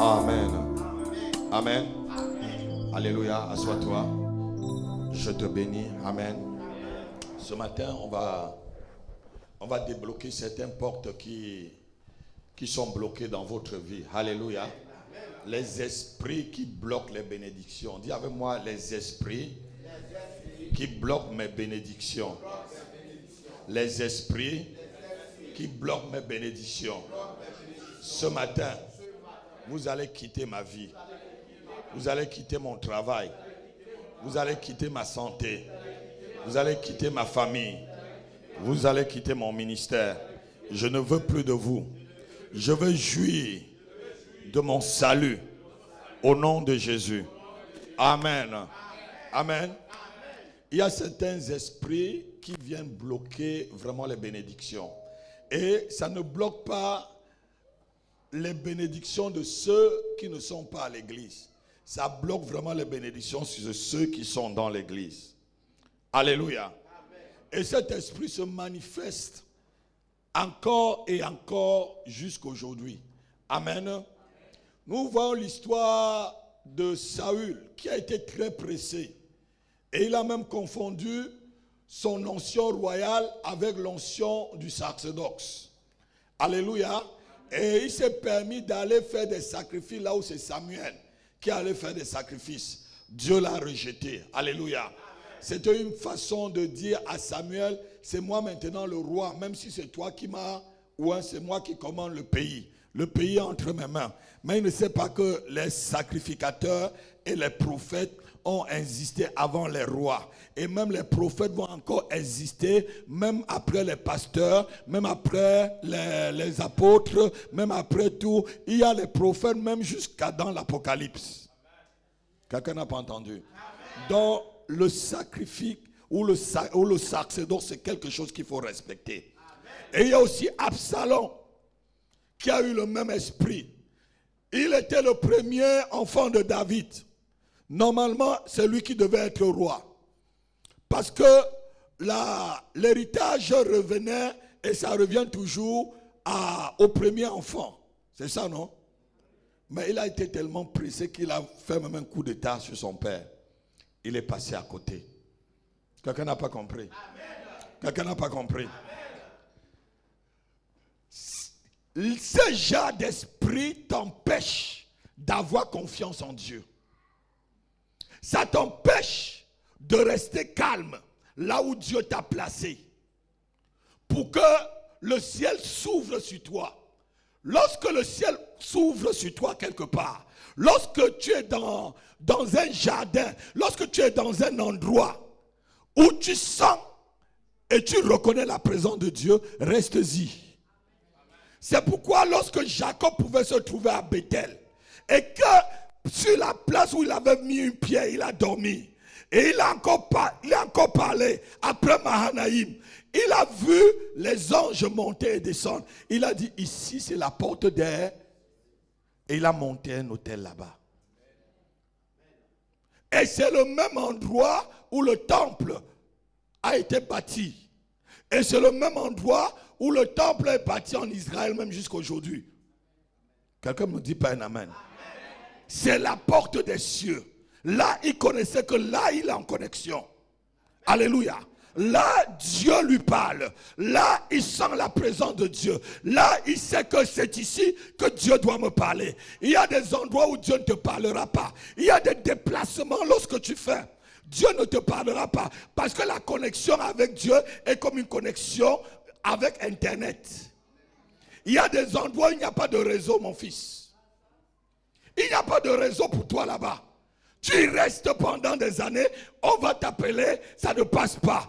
Amen. Amen. Alléluia. Assois-toi. Je te bénis. Amen. Ce matin, on va débloquer certaines portes qui sont bloquées dans votre vie. Alléluia. Les esprits qui bloquent les bénédictions. Dis avec moi, les esprits qui bloquent mes bénédictions. Les esprits qui bloquent mes bénédictions. Ce matin, vous allez quitter ma vie. Vous allez quitter mon travail. Vous allez quitter ma santé. Vous allez quitter ma famille. Vous allez quitter mon ministère. Je ne veux plus de vous. Je veux jouir de mon salut au nom de Jésus. Amen. Amen. Il y a certains esprits qui viennent bloquer vraiment les bénédictions. Et ça ne bloque pas les bénédictions de ceux qui ne sont pas à l'église. Ça bloque vraiment les bénédictions de ceux qui sont dans l'église. Alléluia. Amen. Et cet esprit se manifeste encore et encore jusqu'aujourd'hui. Amen. Nous voyons l'histoire de Saül qui a été très pressé. Et il a même confondu son onction royale avec l'onction du sacerdoce. Alléluia. Et il s'est permis d'aller faire des sacrifices là où c'est Samuel qui allait faire des sacrifices. Dieu l'a rejeté. Alléluia. C'était une façon de dire à Samuel, c'est moi maintenant le roi, même si c'est toi qui m'as, ou c'est moi qui commande le pays. Le pays est entre mes mains. Mais il ne sait pas que les sacrificateurs et les prophètes ont existé avant les rois. Et même les prophètes vont encore exister, même après les pasteurs, même après les apôtres, même après tout. Il y a les prophètes même jusqu'à dans l'Apocalypse. Quelqu'un n'a pas entendu? Amen. Donc le sacrifice ou le sacerdoce, c'est quelque chose qu'il faut respecter. Amen. Et il y a aussi Absalom qui a eu le même esprit. Il était le premier enfant de David. Normalement, c'est lui qui devait être roi. Parce que l'héritage revenait, et ça revient toujours au premier enfant. C'est ça, non? Mais il a été tellement pressé qu'il a fait même un coup d'état sur son père. Il est passé à côté. Quelqu'un n'a pas compris? Amen. Quelqu'un n'a pas compris? Amen. Ce genre d'esprit t'empêche d'avoir confiance en Dieu. Ça t'empêche de rester calme là où Dieu t'a placé pour que le ciel s'ouvre sur toi. Lorsque le ciel s'ouvre sur toi quelque part, lorsque tu es dans un jardin, lorsque tu es dans un endroit où tu sens et tu reconnais la présence de Dieu, reste-y. C'est pourquoi lorsque Jacob pouvait se trouver à Bethel et que sur la place où il avait mis une pierre, il a dormi. Et il a encore parlé après Mahanaïm. Il a vu les anges monter et descendre. Il a dit, ici c'est la porte d'air. Et il a monté un hôtel là-bas. Et c'est le même endroit où le temple a été bâti. Et c'est le même endroit où le temple est bâti en Israël même jusqu'à aujourd'hui. Quelqu'un me dit pas un amen. C'est la porte des cieux. Là, il connaissait que là, il est en connexion. Alléluia. Là, Dieu lui parle. Là, il sent la présence de Dieu. Là, il sait que c'est ici que Dieu doit me parler. Il y a des endroits où Dieu ne te parlera pas. Il y a des déplacements lorsque tu fais. Dieu ne te parlera pas. Parce que la connexion avec Dieu est comme une connexion avec Internet. Il y a des endroits où il n'y a pas de réseau, mon fils. Il n'y a pas de réseau pour toi là-bas. Tu restes pendant des années, on va t'appeler, ça ne passe pas.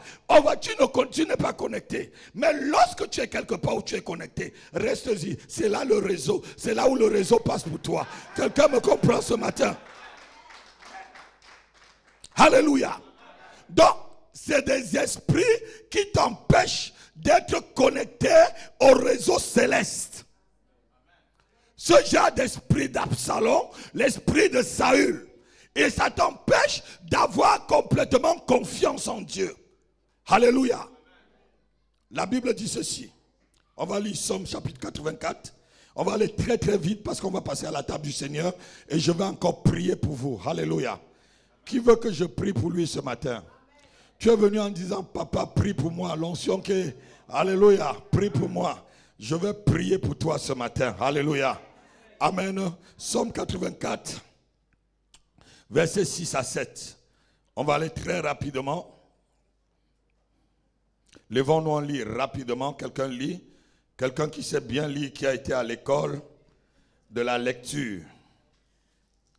Tu n'es pas connecté. Mais lorsque tu es quelque part où tu es connecté, reste-y. C'est là le réseau. C'est là où le réseau passe pour toi. Quelqu'un me comprend ce matin? Alléluia. Donc, c'est des esprits qui t'empêchent d'être connecté au réseau céleste. Ce genre d'esprit d'Absalom, l'esprit de Saül. Et ça t'empêche d'avoir complètement confiance en Dieu. Alléluia. La Bible dit ceci. On va lire Somme chapitre 84. On va aller très très vite parce qu'on va passer à la table du Seigneur et je vais encore prier pour vous. Alléluia. Qui veut que je prie pour lui ce matin? Tu es venu en disant, papa, prie pour moi. L'onction que, alléluia, prie pour moi. Je vais prier pour toi ce matin. Alléluia. Amen. Psaume 84, versets 6 à 7. On va aller très rapidement. Levons-nous en lire rapidement. Quelqu'un lit. Quelqu'un qui sait bien lire, qui a été à l'école de la lecture.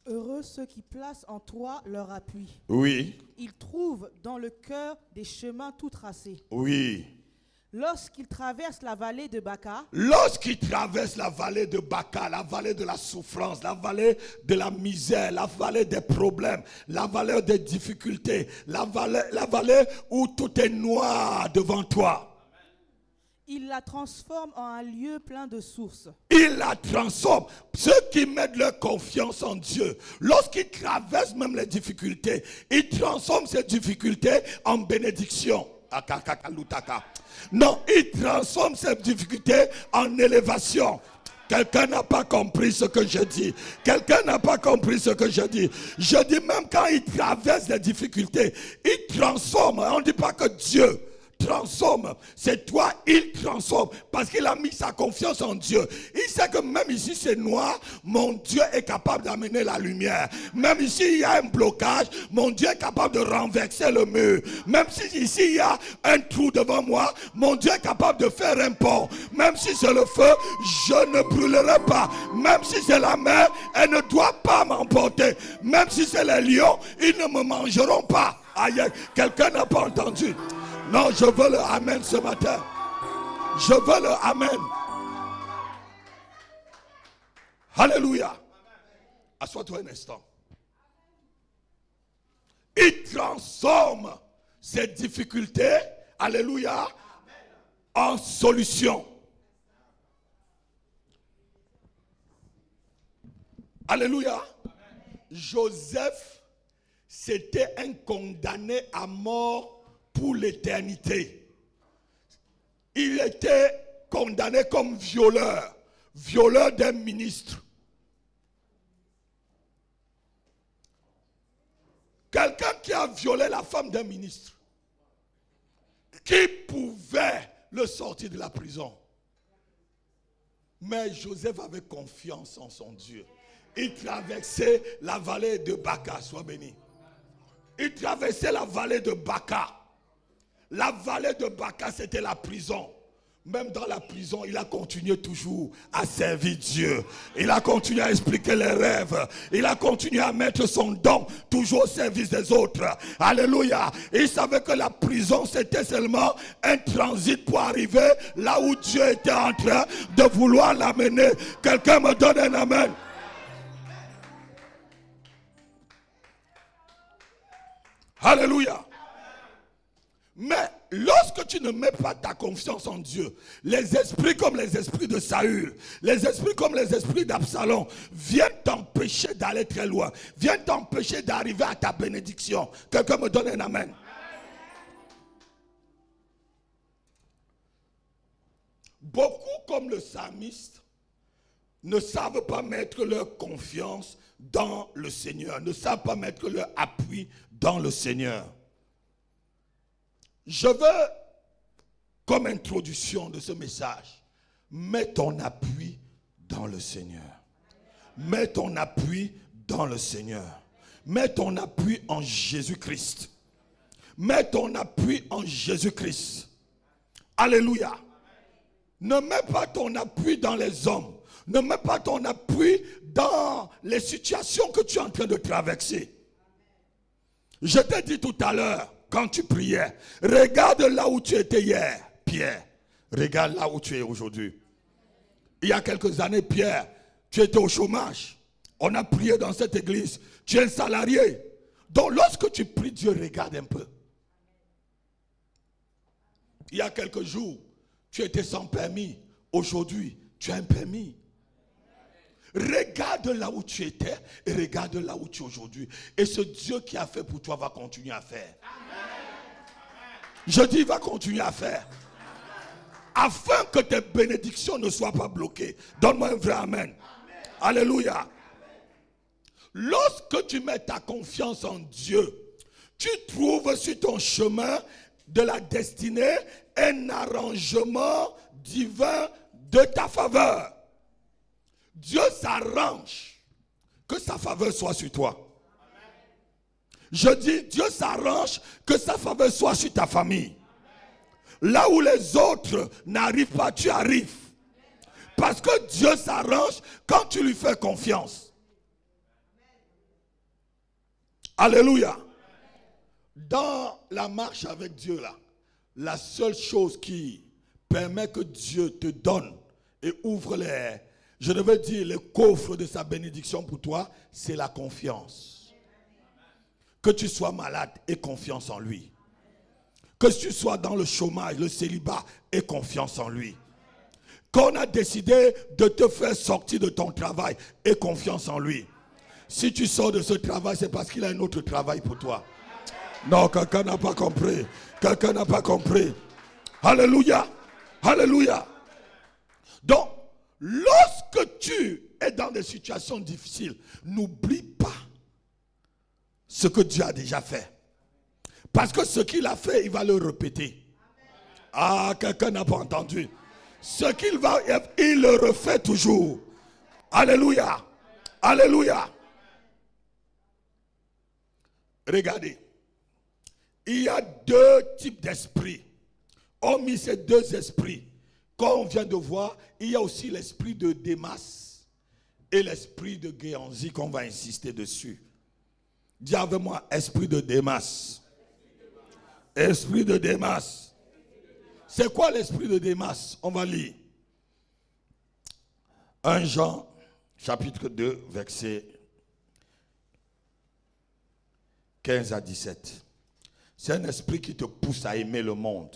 Heureux ceux qui placent en toi leur appui. Oui. Ils trouvent dans le cœur des chemins tout tracés. Oui. Lorsqu'ils traversent la vallée de Baca, Lorsqu'ils traversent la vallée de Baca, la vallée de la souffrance, la vallée de la misère, la vallée des problèmes, la vallée des difficultés, la vallée où tout est noir devant toi, ils la transforment en un lieu plein de sources. il la transforme. Ceux qui mettent leur confiance en Dieu, lorsqu'ils traversent même les difficultés, ils transforment ces difficultés en bénédiction. Non, ils transforment ces difficultés en élévation. Quelqu'un n'a pas compris ce que je dis. Quelqu'un n'a pas compris ce que je dis. Je dis même quand ils traversent les difficultés, ils transforment. On ne dit pas que Dieu transforme, c'est toi, il transforme parce qu'il a mis sa confiance en Dieu. Il sait que même ici c'est noir, mon Dieu est capable d'amener la lumière. Même ici il y a un blocage, mon Dieu est capable de renverser le mur. Même si ici il y a un trou devant moi, mon Dieu est capable de faire un pont. Même si c'est le feu, je ne brûlerai pas. Même si c'est la mer, elle ne doit pas m'emporter. Même si c'est les lions, ils ne me mangeront pas. Aïe, quelqu'un n'a pas entendu. Non, je veux le amen ce matin. Je veux le amen. Alléluia. Assois-toi un instant. Il transforme ces difficultés, alléluia, en solution. Alléluia. Joseph, c'était un condamné à mort pour l'éternité. Il était condamné comme violeur d'un ministre. Quelqu'un qui a violé la femme d'un ministre, qui pouvait le sortir de la prison. Mais Joseph avait confiance en son Dieu. Il traversait la vallée de Baca, sois béni. Il traversait la vallée de Baca. La vallée de Baca, c'était la prison. Même dans la prison, il a continué toujours à servir Dieu. Il a continué à expliquer les rêves. Il a continué à mettre son don toujours au service des autres. Alléluia. Il savait que la prison, c'était seulement un transit pour arriver là où Dieu était en train de vouloir l'amener. Quelqu'un me donne un amen. Alléluia. Mais lorsque tu ne mets pas ta confiance en Dieu, les esprits comme les esprits de Saül, les esprits comme les esprits d'Absalom viennent t'empêcher d'aller très loin, viennent t'empêcher d'arriver à ta bénédiction. Quelqu'un me donne un amen. Beaucoup comme le psalmiste ne savent pas mettre leur confiance dans le Seigneur, ne savent pas mettre leur appui dans le Seigneur. Je veux, comme introduction de ce message, mets ton appui dans le Seigneur. Mets ton appui dans le Seigneur. Mets ton appui en Jésus-Christ. Mets ton appui en Jésus-Christ. Alléluia. Ne mets pas ton appui dans les hommes. Ne mets pas ton appui dans les situations que tu es en train de traverser. Je t'ai dit tout à l'heure, quand tu priais, regarde là où tu étais hier, Pierre. Regarde là où tu es aujourd'hui. Il y a quelques années, Pierre, tu étais au chômage. On a prié dans cette église. Tu es un salarié. Donc lorsque tu pries, Dieu regarde un peu. Il y a quelques jours, tu étais sans permis. Aujourd'hui, tu as un permis. Regarde là où tu étais et regarde là où tu es aujourd'hui. Et ce Dieu qui a fait pour toi va continuer à faire. Je dis, il va continuer à faire. afin que tes bénédictions ne soient pas bloquées. Donne-moi un vrai amen. Alléluia. Lorsque tu mets ta confiance en Dieu, tu trouves sur ton chemin de la destinée un arrangement divin de ta faveur. Dieu s'arrange que sa faveur soit sur toi. Je dis, Dieu s'arrange que sa faveur soit sur ta famille. Là où les autres n'arrivent pas, tu arrives. Parce que Dieu s'arrange quand tu lui fais confiance. Alléluia. Dans la marche avec Dieu, là, la seule chose qui permet que Dieu te donne et ouvre les coffres de sa bénédiction pour toi, c'est la confiance. Que tu sois malade, aie confiance en lui. Que tu sois dans le chômage, le célibat, aie confiance en lui. Qu'on a décidé de te faire sortir de ton travail, aie confiance en lui. Si tu sors de ce travail, c'est parce qu'il a un autre travail pour toi. Non, quelqu'un n'a pas compris. Quelqu'un n'a pas compris. Alléluia. Alléluia. Donc, lorsque tu es dans des situations difficiles, n'oublie pas ce que Dieu a déjà fait. Parce que ce qu'il a fait, il va le répéter. Ah, quelqu'un n'a pas entendu. Ce qu'il va, il le refait toujours. Alléluia. Alléluia. Regardez. Il y a deux types d'esprits. Hormis ces deux esprits, comme on vient de voir, il y a aussi l'esprit de Démas et l'esprit de Géanzi qu'on va insister dessus. Dis avec moi, esprit de Démas. Esprit de Démas. C'est quoi l'esprit de Démas? On va lire. 1 Jean, chapitre 2, versets 15 à 17. C'est un esprit qui te pousse à aimer le monde.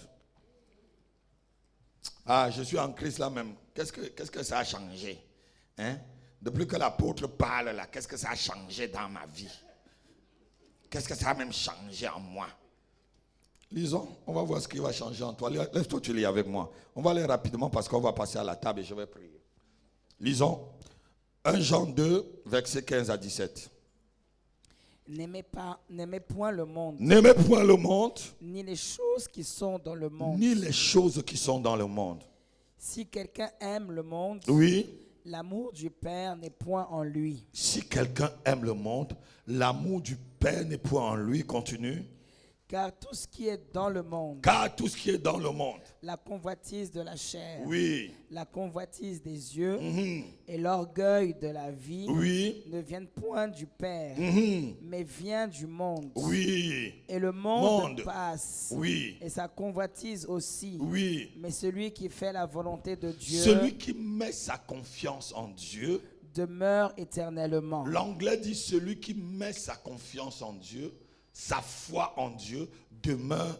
Ah, je suis en Christ là même. Qu'est-ce que ça a changé? Hein? Depuis que l'apôtre parle là, qu'est-ce que ça a changé dans ma vie? Qu'est-ce que ça a même changé en moi? Lisons, on va voir ce qui va changer en toi. Lève-toi, tu lis avec moi. On va aller rapidement parce qu'on va passer à la table et je vais prier. Lisons 1 Jean 2, versets 15 à 17. N'aimez point le monde. N'aimez point le monde. Ni les choses qui sont dans le monde. Ni les choses qui sont dans le monde. Si quelqu'un aime le monde, oui, l'amour du Père n'est point en lui. Si quelqu'un aime le monde, l'amour du Père n'est point en lui. Continue. Car tout ce qui est dans le monde, la convoitise de la chair, oui, la convoitise des yeux et l'orgueil de la vie, oui, ne viennent point du Père, mais vient du monde. Oui. Et le monde passe, oui, et sa convoitise aussi. Oui. Mais celui qui fait la volonté de Dieu, celui qui met sa confiance en Dieu, demeure éternellement. L'anglais dit celui qui met sa confiance en Dieu, sa foi en Dieu demeure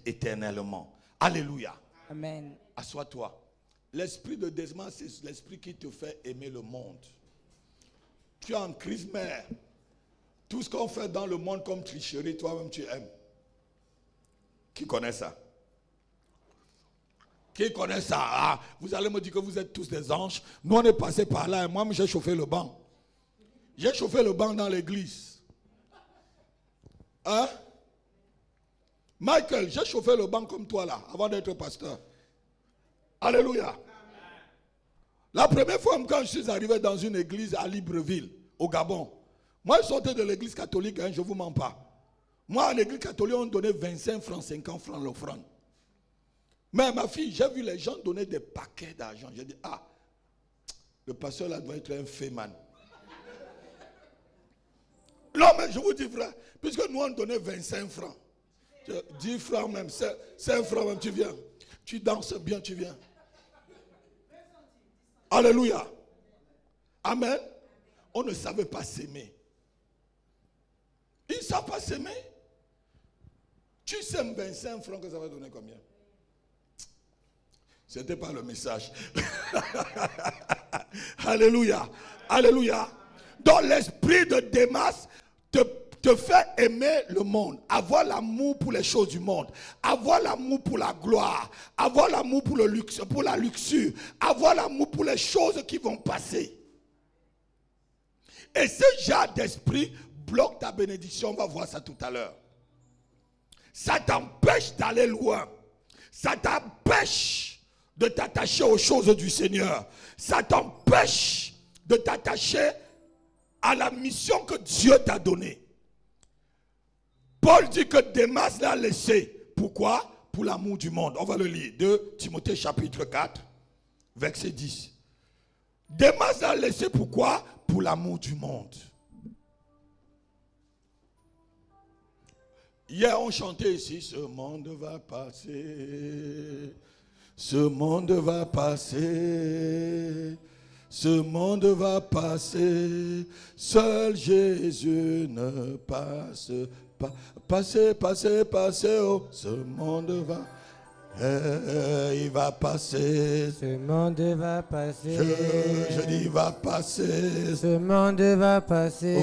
éternellement. Alléluia. Amen. Assois-toi. L'esprit de Démas, c'est l'esprit qui te fait aimer le monde. Tu es en crise mère. Tout ce qu'on fait dans le monde comme tricherie, toi-même tu aimes. Qui connaît ça? Qui connaît ça? Ah, vous allez me dire que vous êtes tous des anges. Nous on est passé par là et moi j'ai chauffé le banc. J'ai chauffé le banc dans l'église. Hein? Michael, j'ai chauffé le banc comme toi là, avant d'être pasteur. Alléluia. Amen. La première fois quand je suis arrivé dans une église à Libreville, au Gabon, moi je sortais de l'église catholique, hein, je ne vous mens pas. Moi, à l'église catholique, on donnait 25 francs, 50 francs l'offrande. Mais ma fille, j'ai vu les gens donner des paquets d'argent. J'ai dit, ah, le pasteur là doit être un féman. Non, mais je vous dis, frère, puisque nous on donnait 25 francs, 10 francs même, 5 francs même, tu viens. Tu danses bien, tu viens. Alléluia. Amen. On ne savait pas s'aimer. Ils ne savent pas s'aimer. Tu sèmes 25 francs, que ça va donner combien? Ce n'était pas le message. Alléluia. Alléluia. Donc l'esprit de Démas te fait aimer le monde, avoir l'amour pour les choses du monde, avoir l'amour pour la gloire, avoir l'amour pour le luxe, pour la luxure, avoir l'amour pour les choses qui vont passer. Et ce genre d'esprit bloque ta bénédiction, on va voir ça tout à l'heure. Ça t'empêche d'aller loin. Ça t'empêche de t'attacher aux choses du Seigneur. Ça t'empêche de t'attacher à la mission que Dieu t'a donnée. Paul dit que Démas l'a laissé. Pourquoi? Pour l'amour du monde. On va le lire. 2 Timothée chapitre 4, verset 10. Démas l'a laissé pourquoi? Pour l'amour du monde. Hier on chantait ici, ce monde va passer. Ce monde va passer. Ce monde va passer. Seul Jésus ne passe pas. Passez, oh, ce monde va. Il va passer. Ce monde va passer. Je dis va passer. Ce monde va passer.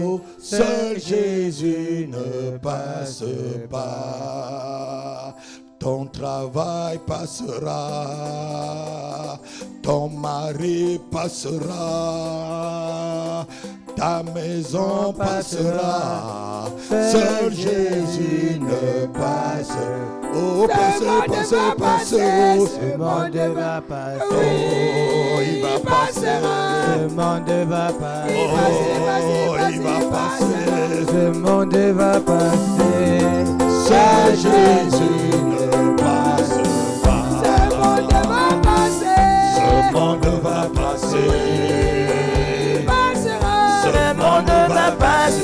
Oh, seul Jésus ne passe pas. Ton travail passera. Ton mari passera. Ta maison passera. Seul Jésus ne passe. Oh, passez. Ce monde va passer. Oh, il va passer. Ce monde va passer. Oh, il va passer. Ce monde va passer. Seul Jésus ne passe pas. Ce monde va passer. Ce monde va passer. Ce monde va passer.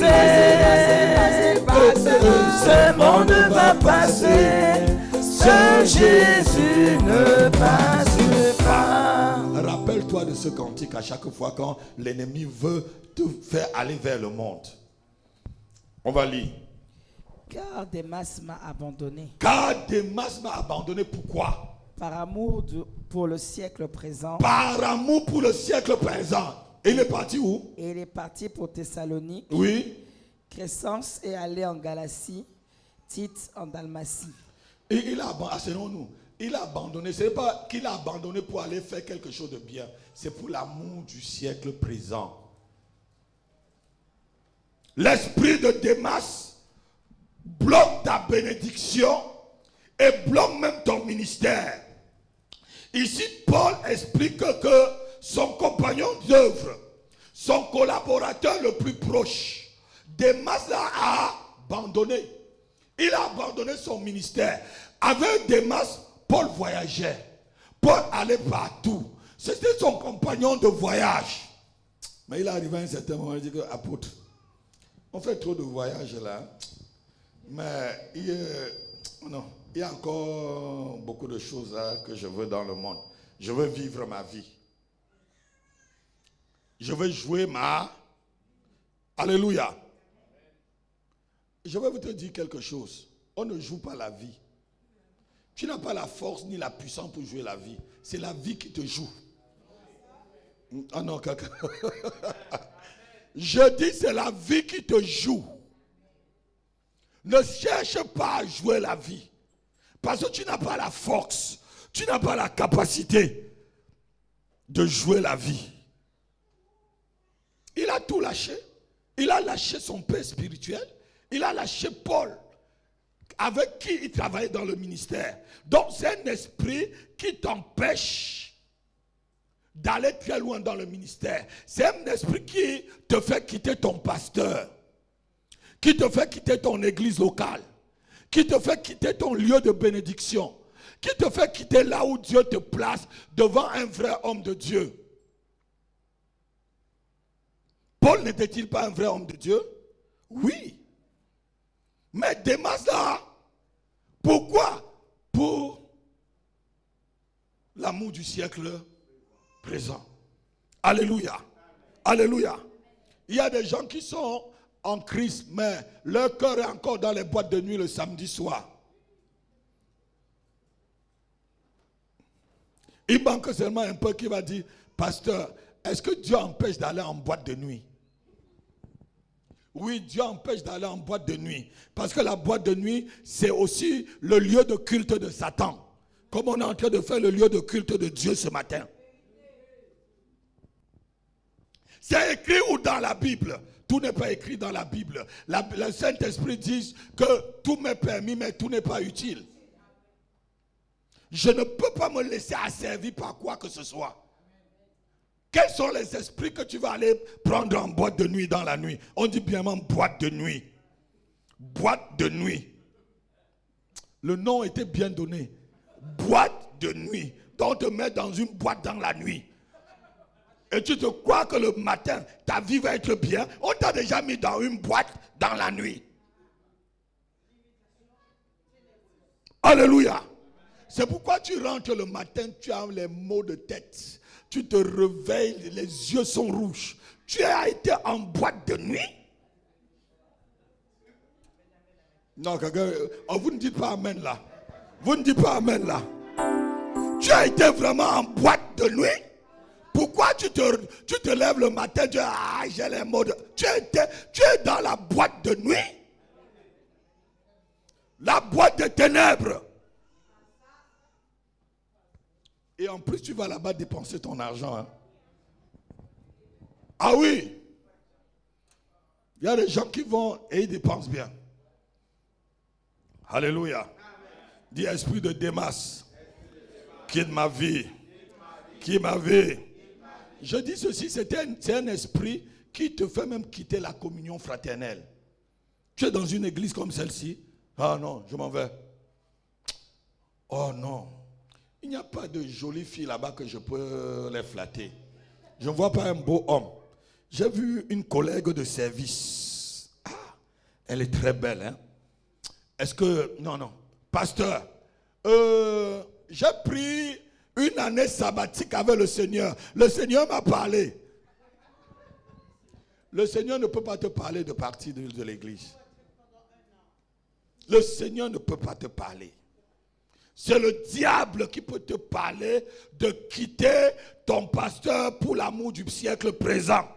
Ce monde va passer. Seul Jésus ne passe pas. Rappelle-toi de ce cantique à chaque fois quand l'ennemi veut te faire aller vers le monde. On va lire. Car Démas m'a abandonné. Car Démas m'a abandonné. Pourquoi? Par amour pour le siècle présent. Par amour pour le siècle présent. Et il est parti où? Et il est parti pour Thessalonique. Oui. Crescence est allé en Galatie. Tite en Dalmatie. Et il a abandonné, selon-nous, il a abandonné. Ce n'est pas qu'il a abandonné pour aller faire quelque chose de bien. C'est pour l'amour du siècle présent. L'esprit de Démas bloque ta bénédiction et bloque même ton ministère. Ici, Paul explique que son compagnon d'œuvre, son collaborateur le plus proche, Démas l'a abandonné. Il a abandonné son ministère. Avec Démas, Paul voyageait. Paul allait partout. C'était son compagnon de voyage. Mais il est arrivé à un certain moment, il dit que, apôtre, on fait trop de voyages là. Mais il y a encore beaucoup de choses là que je veux dans le monde. Je veux vivre ma vie. Je veux jouer ma... Alléluia. Je vais vous te dire quelque chose. On ne joue pas la vie. Tu n'as pas la force ni la puissance pour jouer la vie. C'est la vie qui te joue. Ah non, quelqu'un. Je dis c'est la vie qui te joue. Ne cherche pas à jouer la vie. Parce que tu n'as pas la force. Tu n'as pas la capacité de jouer la vie. Il a tout lâché. Il a lâché son père spirituel. Il a lâché Paul, avec qui il travaillait dans le ministère. Donc c'est un esprit qui t'empêche d'aller très loin dans le ministère. C'est un esprit qui te fait quitter ton pasteur, qui te fait quitter ton église locale, qui te fait quitter ton lieu de bénédiction, qui te fait quitter là où Dieu te place devant un vrai homme de Dieu. Paul n'était-il pas un vrai homme de Dieu? Oui. Mais Démas là, pourquoi? Pour l'amour du siècle présent. Alléluia. Alléluia. Il y a des gens qui sont en Christ, mais leur cœur est encore dans les boîtes de nuit le samedi soir. Il manque seulement un peu qui va dire, pasteur, est-ce que Dieu empêche d'aller en boîte de nuit? Oui, Dieu empêche d'aller en boîte de nuit. Parce que la boîte de nuit, c'est aussi le lieu de culte de Satan. Comme on est en train de faire le lieu de culte de Dieu ce matin. C'est écrit ou dans la Bible? Tout n'est pas écrit dans la Bible. Le Saint-Esprit dit que tout m'est permis, mais tout n'est pas utile. Je ne peux pas me laisser asservir par quoi que ce soit. Quels sont les esprits que tu vas aller prendre en boîte de nuit dans la nuit? On dit bien boîte de nuit. Boîte de nuit. Le nom était bien donné. Boîte de nuit. Donc on te met dans une boîte dans la nuit. Et tu te crois que le matin, ta vie va être bien. On t'a déjà mis dans une boîte dans la nuit. Alléluia. C'est pourquoi tu rentres le matin, tu as les maux de tête. Tu te réveilles, les yeux sont rouges. Tu as été en boîte de nuit. Non, vous ne dites pas amen là. Vous ne dites pas amen là. Tu as été vraiment en boîte de nuit. Pourquoi tu te lèves le matin, tu dis, ah, j'ai les maux de... Tu es dans la boîte de nuit. La boîte de ténèbres. Et en plus, tu vas là-bas dépenser ton argent. Hein. Ah oui. Il y a des gens qui vont et ils dépensent bien. Alléluia. Dis esprit de Démas. Quitte ma vie. Qui ma vie. Je dis ceci, c'est un esprit qui te fait même quitter la communion fraternelle. Tu es dans une église comme celle-ci. Ah non, je m'en vais. Oh non. Il n'y a pas de jolies filles là-bas que je peux les flatter. Je ne vois pas un beau homme. J'ai vu une collègue de service. Ah, elle est très belle. Hein? Est-ce que... Non. Pasteur, j'ai pris une année sabbatique avec le Seigneur. Le Seigneur m'a parlé. Le Seigneur ne peut pas te parler de partir de l'église. Le Seigneur ne peut pas te parler. C'est le diable qui peut te parler de quitter ton pasteur pour l'amour du siècle présent.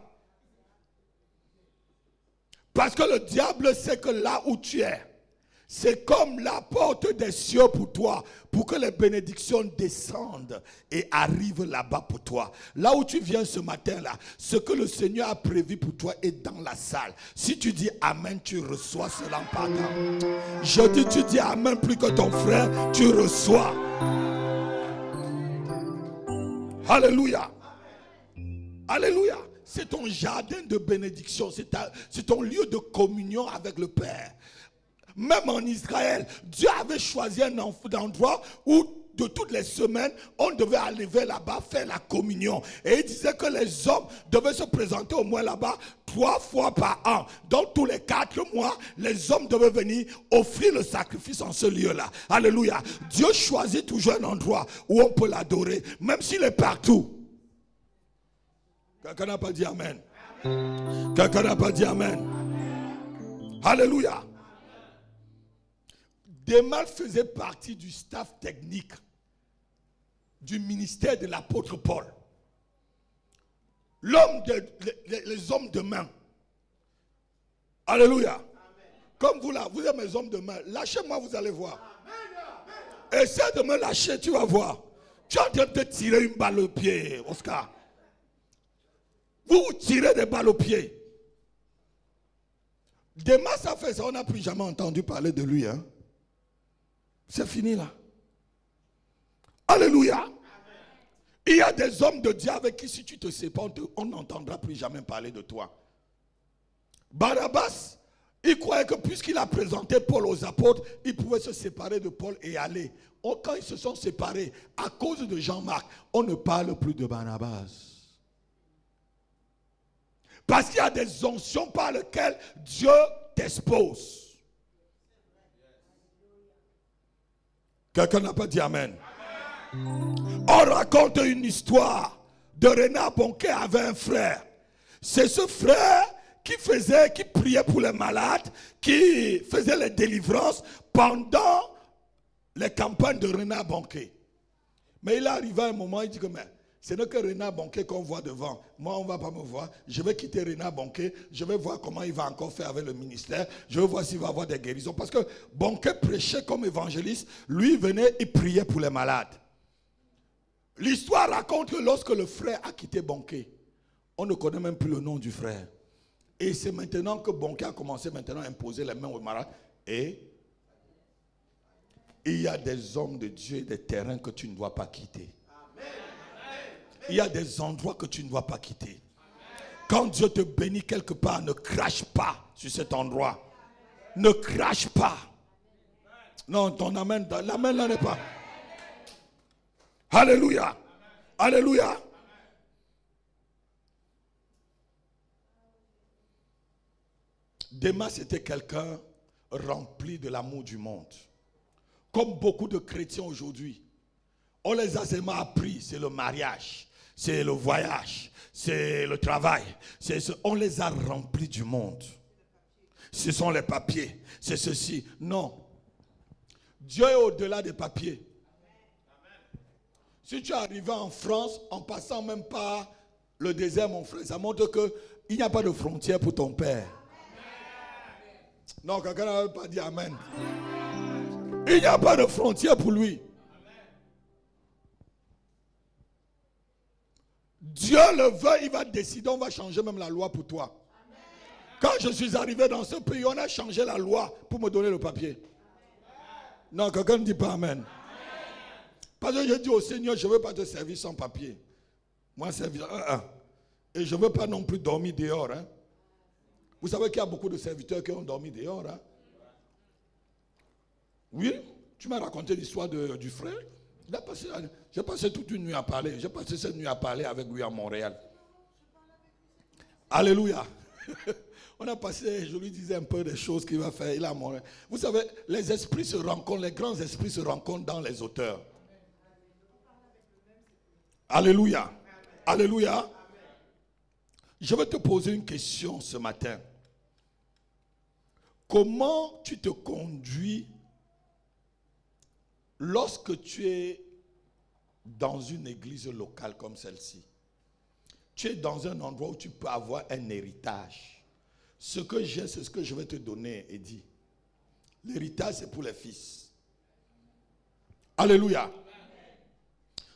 Parce que le diable sait que là où tu es, c'est comme la porte des cieux pour toi, pour que les bénédictions descendent et arrivent là-bas pour toi. Là où tu viens ce matin-là, ce que le Seigneur a prévu pour toi est dans la salle. Si tu dis Amen, tu reçois cela en partant. Je dis, tu dis Amen plus que ton frère, tu reçois. Alléluia. Alléluia. C'est ton jardin de bénédiction, c'est ton lieu de communion avec le Père. Même en Israël, Dieu avait choisi un endroit où de toutes les semaines, on devait aller là-bas faire la communion. Et il disait que les hommes devaient se présenter au moins là-bas 3 fois par an. Donc tous les 4 mois, les hommes devaient venir offrir le sacrifice en ce lieu-là. Alléluia. Dieu choisit toujours un endroit où on peut l'adorer, même s'il est partout. Quelqu'un n'a pas dit Amen. Quelqu'un n'a pas dit Amen. Alléluia. Démas faisait partie du staff technique du ministère de l'apôtre Paul. Les hommes de main. Alléluia. Amen. Comme vous là, vous êtes mes hommes de main. Lâchez-moi, vous allez voir. Amen. Essaie de me lâcher, tu vas voir. Tu es en train de te tirer une balle au pied, Oscar. Vous tirez des balles au pied. Démas a fait ça, on n'a plus jamais entendu parler de lui. Hein? C'est fini là. Alléluia. Amen. Il y a des hommes de Dieu avec qui si tu te sépares, on n'entendra plus jamais parler de toi. Barabbas, il croyait que puisqu'il a présenté Paul aux apôtres, il pouvait se séparer de Paul et aller. Quand ils se sont séparés, à cause de Jean-Marc, on ne parle plus de Barabbas. Parce qu'il y a des onctions par lesquelles Dieu t'expose. Quelqu'un n'a pas dit Amen. On raconte une histoire de Renard Bonquet avec un frère. C'est ce frère qui priait pour les malades, qui faisait les délivrances pendant les campagnes de Renard Bonquet. Mais il est arrivé à un moment, il dit que mais Ce n'est que Renard Bonquet qu'on voit devant. Moi, on ne va pas me voir. Je vais quitter Renard Bonquet. Je vais voir comment il va encore faire avec le ministère. Je vais voir s'il va avoir des guérisons. Parce que Bonquet prêchait comme évangéliste. Lui venait et priait pour les malades. L'histoire raconte que lorsque le frère a quitté Bonquet, on ne connaît même plus le nom du frère. Et c'est maintenant que Bonquet a commencé maintenant à imposer les mains aux malades. Et il y a des hommes de Dieu et des terrains que tu ne dois pas quitter. Il y a des endroits que tu ne dois pas quitter. Quand Dieu te bénit quelque part, ne crache pas sur cet endroit. Ne crache pas. Non, ton amen, l'amen là n'est pas. Alléluia. Alléluia. Démas était quelqu'un rempli de l'amour du monde. Comme beaucoup de chrétiens aujourd'hui. On les a seulement appris, c'est le mariage, c'est le voyage, c'est le travail. On les a remplis du monde. Ce sont les papiers, c'est ceci. Non. Dieu est au-delà des papiers. Si tu es arrivé en France en passant même par le désert, mon frère, ça montre qu'il n'y a pas de frontière pour ton père. Non, quelqu'un n'a pas dit amen. Il n'y a pas de frontière pour lui. Dieu le veut, il va décider, on va changer même la loi pour toi. Quand je suis arrivé dans ce pays, on a changé la loi pour me donner le papier. Non, quelqu'un ne dit pas amen. Parce que je dis au Seigneur, je ne veux pas te servir sans papier. Moi, servir. Et je ne veux pas non plus dormir dehors. Hein. Vous savez qu'il y a beaucoup de serviteurs qui ont dormi dehors. Hein. Oui, tu m'as raconté l'histoire du frère. J'ai passé toute une nuit à parler. J'ai passé cette nuit à parler avec lui à Montréal. Alléluia. On a passé, je lui disais un peu des choses qu'il va faire. Il a Montréal. Vous savez, les esprits se rencontrent, les grands esprits se rencontrent dans les auteurs. Alléluia. Alléluia. Je vais te poser une question ce matin. Comment tu te conduis lorsque tu es dans une église locale comme celle-ci? Tu es dans un endroit où tu peux avoir un héritage. Ce que j'ai, c'est ce que je vais te donner, Eddie. L'héritage, c'est pour les fils. Alléluia.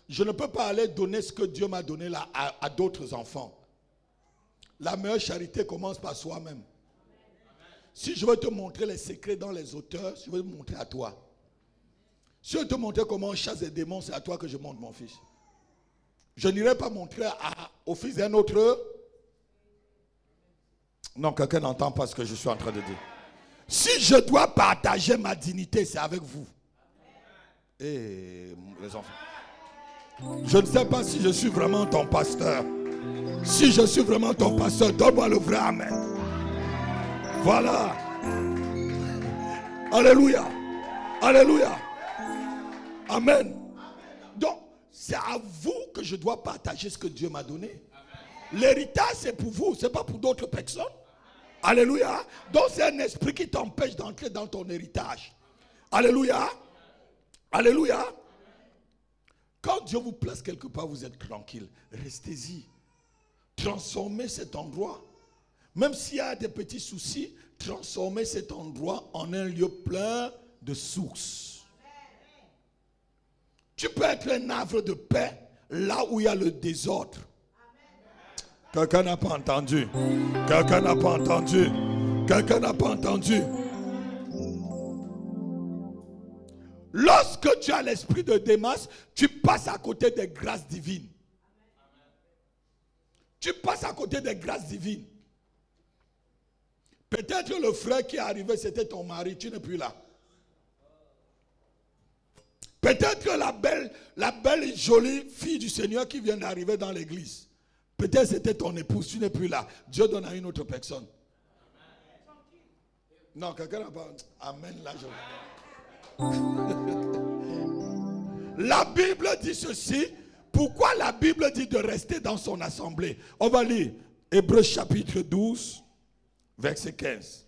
Je ne peux pas aller donner ce que Dieu m'a donné là à d'autres enfants. La meilleure charité commence par soi-même. Si je veux te montrer les secrets dans les auteurs, je vais te montrer à toi. Si je veux te montrer comment on chasse les démons, c'est à toi que je montre, mon fils. Je n'irai pas montrer au fils d'un autre. Non, quelqu'un n'entend pas ce que je suis en train de dire. Si je dois partager ma dignité, c'est avec vous. Et les enfants. Je ne sais pas si je suis vraiment ton pasteur. Si je suis vraiment ton pasteur, donne-moi le vrai amen. Voilà. Alléluia. Alléluia. Amen. Donc, c'est à vous que je dois partager ce que Dieu m'a donné. L'héritage, c'est pour vous, ce n'est pas pour d'autres personnes. Alléluia. Donc, c'est un esprit qui t'empêche d'entrer dans ton héritage. Alléluia. Alléluia. Quand Dieu vous place quelque part, vous êtes tranquille. Restez-y. Transformez cet endroit. Même s'il y a des petits soucis, transformez cet endroit en un lieu plein de sources. Tu peux être un havre de paix là où il y a le désordre. Quelqu'un n'a pas entendu. Quelqu'un n'a pas entendu. Quelqu'un n'a pas entendu. Lorsque tu as l'esprit de Démas, tu passes à côté des grâces divines. Tu passes à côté des grâces divines. Peut-être le frère qui est arrivé, c'était ton mari, tu n'es plus là. Peut-être que la belle jolie fille du Seigneur qui vient d'arriver dans l'église, peut-être c'était ton épouse, tu n'es plus là. Dieu donne à une autre personne. Non, quelqu'un n'a pas... Amen, là je... La Bible dit ceci. Pourquoi la Bible dit de rester dans son assemblée? On va lire Hébreux chapitre 12, verset 15.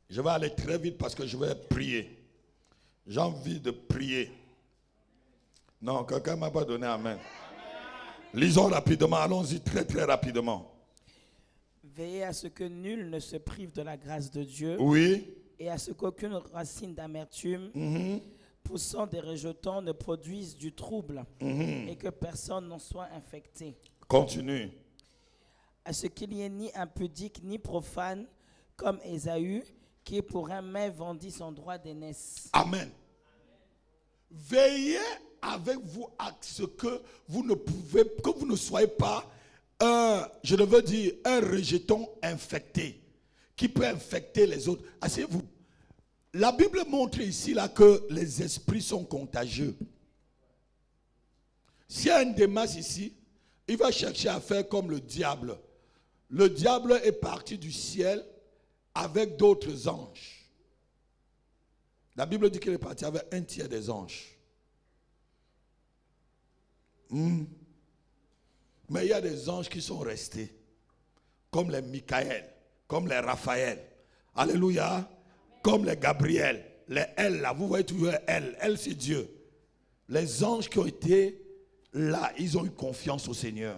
Je vais aller très vite parce que je vais prier. J'ai envie de prier. Non, quelqu'un ne m'a pas donné amen. Lisons rapidement, allons-y très très rapidement. Veillez à ce que nul ne se prive de la grâce de Dieu. Oui. Et à ce qu'aucune racine d'amertume poussant des rejetons ne produise du trouble et que personne n'en soit infecté. Continue. À ce qu'il n'y ait ni impudique ni profane comme Ésaü qui pour un mets vendit son droit d'aînesse. Amen. Veillez avec vous à ce que vous ne soyez pas je ne veux dire un rejeton infecté qui peut infecter les autres. Asseyez-vous. La Bible montre ici là que les esprits sont contagieux. S'il y a un Démas ici, il va chercher à faire comme le diable. Le diable est parti du ciel avec d'autres anges. La Bible dit qu'il est parti avec un tiers des anges. Mais il y a des anges qui sont restés, comme les Michael, comme les Raphaël. Alléluia. Comme les Gabriel, les L là, vous voyez toujours L. L c'est Dieu. Les anges qui ont été là, ils ont eu confiance au Seigneur.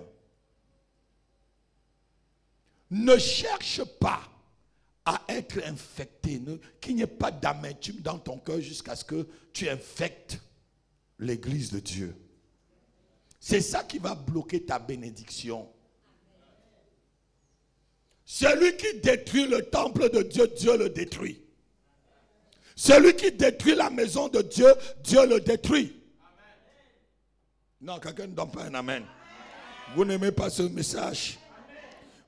Ne cherche pas à être infecté, qu'il n'y ait pas d'amertume dans ton cœur jusqu'à ce que tu infectes l'église de Dieu. C'est ça qui va bloquer ta bénédiction. Celui qui détruit le temple de Dieu, Dieu le détruit. Celui qui détruit la maison de Dieu, Dieu le détruit. Amen. Non, quelqu'un ne donne pas un amen. Vous n'aimez pas ce message.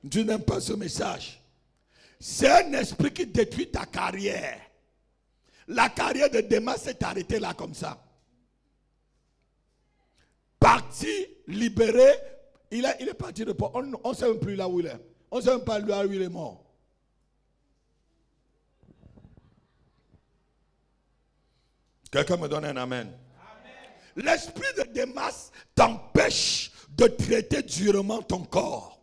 Dieu n'aime pas ce message. C'est un esprit qui détruit ta carrière. La carrière de Démas s'est arrêtée là comme ça. Parti, libéré, il est parti de... On ne sait même plus là où il est. On ne sait même pas là où il est mort. Quelqu'un me donne un amen. L'esprit de Démas t'empêche de traiter durement ton corps.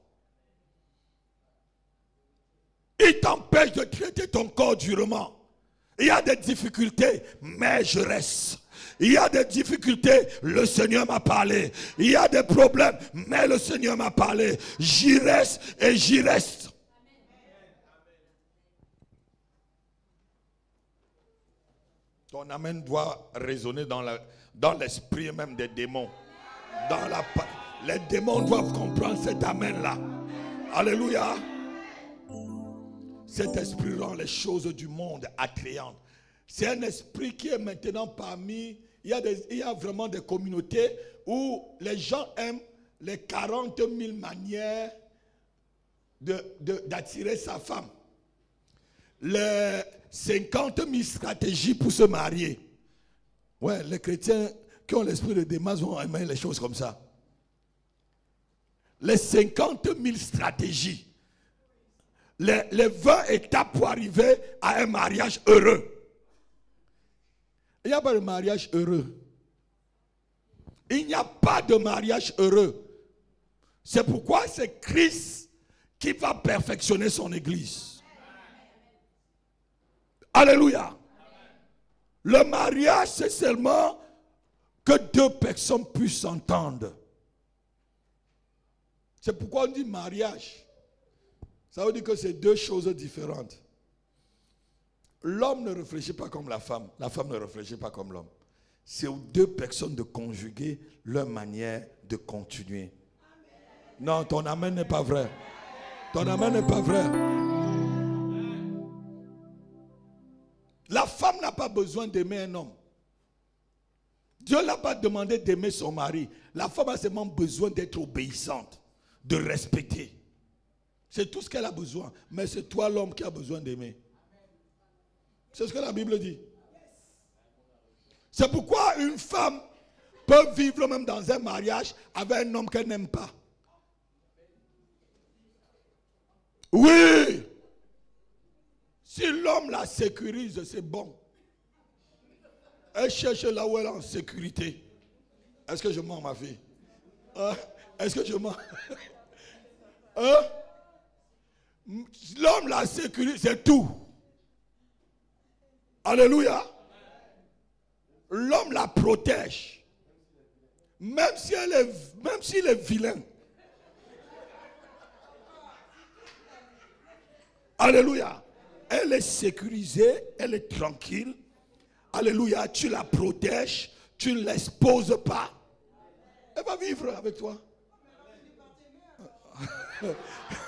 Il t'empêche de traiter ton corps durement. Il y a des difficultés, mais je reste. Il y a des difficultés, le Seigneur m'a parlé. Il y a des problèmes, mais le Seigneur m'a parlé. J'y reste et j'y reste. Ton amen doit résonner dans l'esprit même des démons. Les démons doivent comprendre cet amen-là. Alléluia. Cet esprit rend les choses du monde attrayantes. C'est un esprit qui est maintenant parmi... Il y a vraiment des communautés où les gens aiment les 40 000 manières d'attirer sa femme. Les 50 000 stratégies pour se marier. Ouais, les chrétiens qui ont l'esprit de Démas vont aimer les choses comme ça. Les 50 000 stratégies. Les 20 étapes pour arriver à un mariage heureux. Il n'y a pas de mariage heureux. Il n'y a pas de mariage heureux. C'est pourquoi c'est Christ qui va perfectionner son église. Alléluia. Le mariage, c'est seulement que deux personnes puissent s'entendre. C'est pourquoi on dit mariage. Ça veut dire que c'est deux choses différentes. L'homme ne réfléchit pas comme la femme ne réfléchit pas comme l'homme. C'est aux deux personnes de conjuguer leur manière de continuer. Non, ton amen n'est pas vrai. Ton amen n'est pas vrai. La femme n'a pas besoin d'aimer un homme. Dieu n'a pas demandé d'aimer son mari. La femme a seulement besoin d'être obéissante, de respecter. C'est tout ce qu'elle a besoin. Mais c'est toi l'homme qui a besoin d'aimer. C'est ce que la Bible dit. C'est pourquoi une femme peut vivre même dans un mariage avec un homme qu'elle n'aime pas. Oui. Si l'homme la sécurise, c'est bon. Elle cherche là où elle est en sécurité. Est-ce que je mens, ma fille? Est-ce que je mens? L'homme la sécurise, c'est tout. Alléluia. L'homme la protège. Même s'il est vilain. Alléluia. Elle est sécurisée, elle est tranquille. Alléluia, tu la protèges, tu ne l'exposes pas. Elle va vivre avec toi.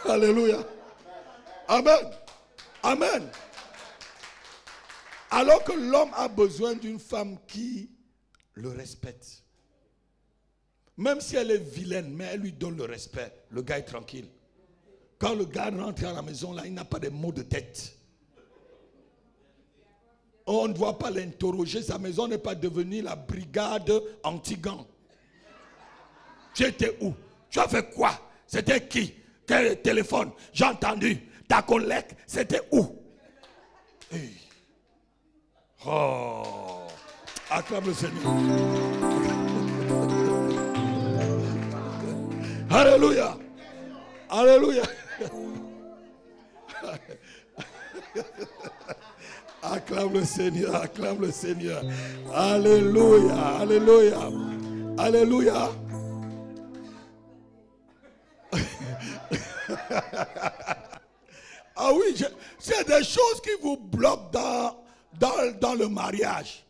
Alléluia. Amen. Amen. Alors que l'homme a besoin d'une femme qui le respecte. Même si elle est vilaine, mais elle lui donne le respect. Le gars est tranquille. Quand le gars rentre à la maison, là, il n'a pas de maux de tête. On ne doit pas l'interroger. Sa maison n'est pas devenue la brigade anti-gang. Tu étais où? Tu as fait quoi? C'était qui? Quel téléphone? J'ai entendu. Ta collègue, c'était où? Hey. Oh. Acclame le Seigneur. Alléluia. Alléluia. Acclame le Seigneur, acclame le Seigneur. Alléluia, alléluia, alléluia. Ah oui, c'est des choses qui vous bloquent dans le mariage.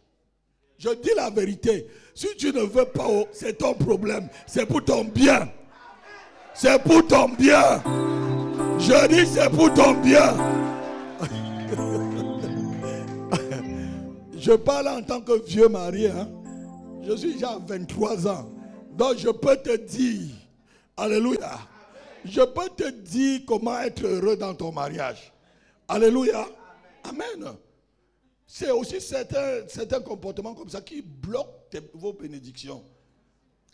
Je dis la vérité. Si tu ne veux pas, c'est ton problème. C'est pour ton bien. C'est pour ton bien. Je dis c'est pour ton bien. Je parle en tant que vieux marié. Hein? Je suis déjà à 23 ans. Donc je peux te dire, alléluia, je peux te dire comment être heureux dans ton mariage. Alléluia. Amen. C'est aussi certains comportements comme ça qui bloquent vos bénédictions.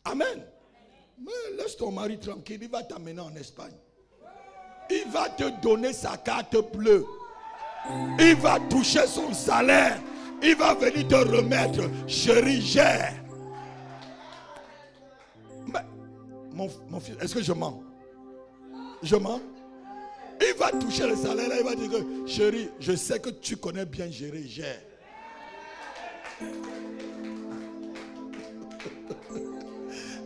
Amen. Mais laisse ton mari tranquille, il va t'amener en Espagne. Il va te donner sa carte bleue. Il va toucher son salaire. Il va venir te remettre, chérie, gère. Mais, mon fils, est-ce que je mens? Je mens? Il va toucher le salaire, là, il va dire que, chérie, je sais que tu connais bien gérer, gère.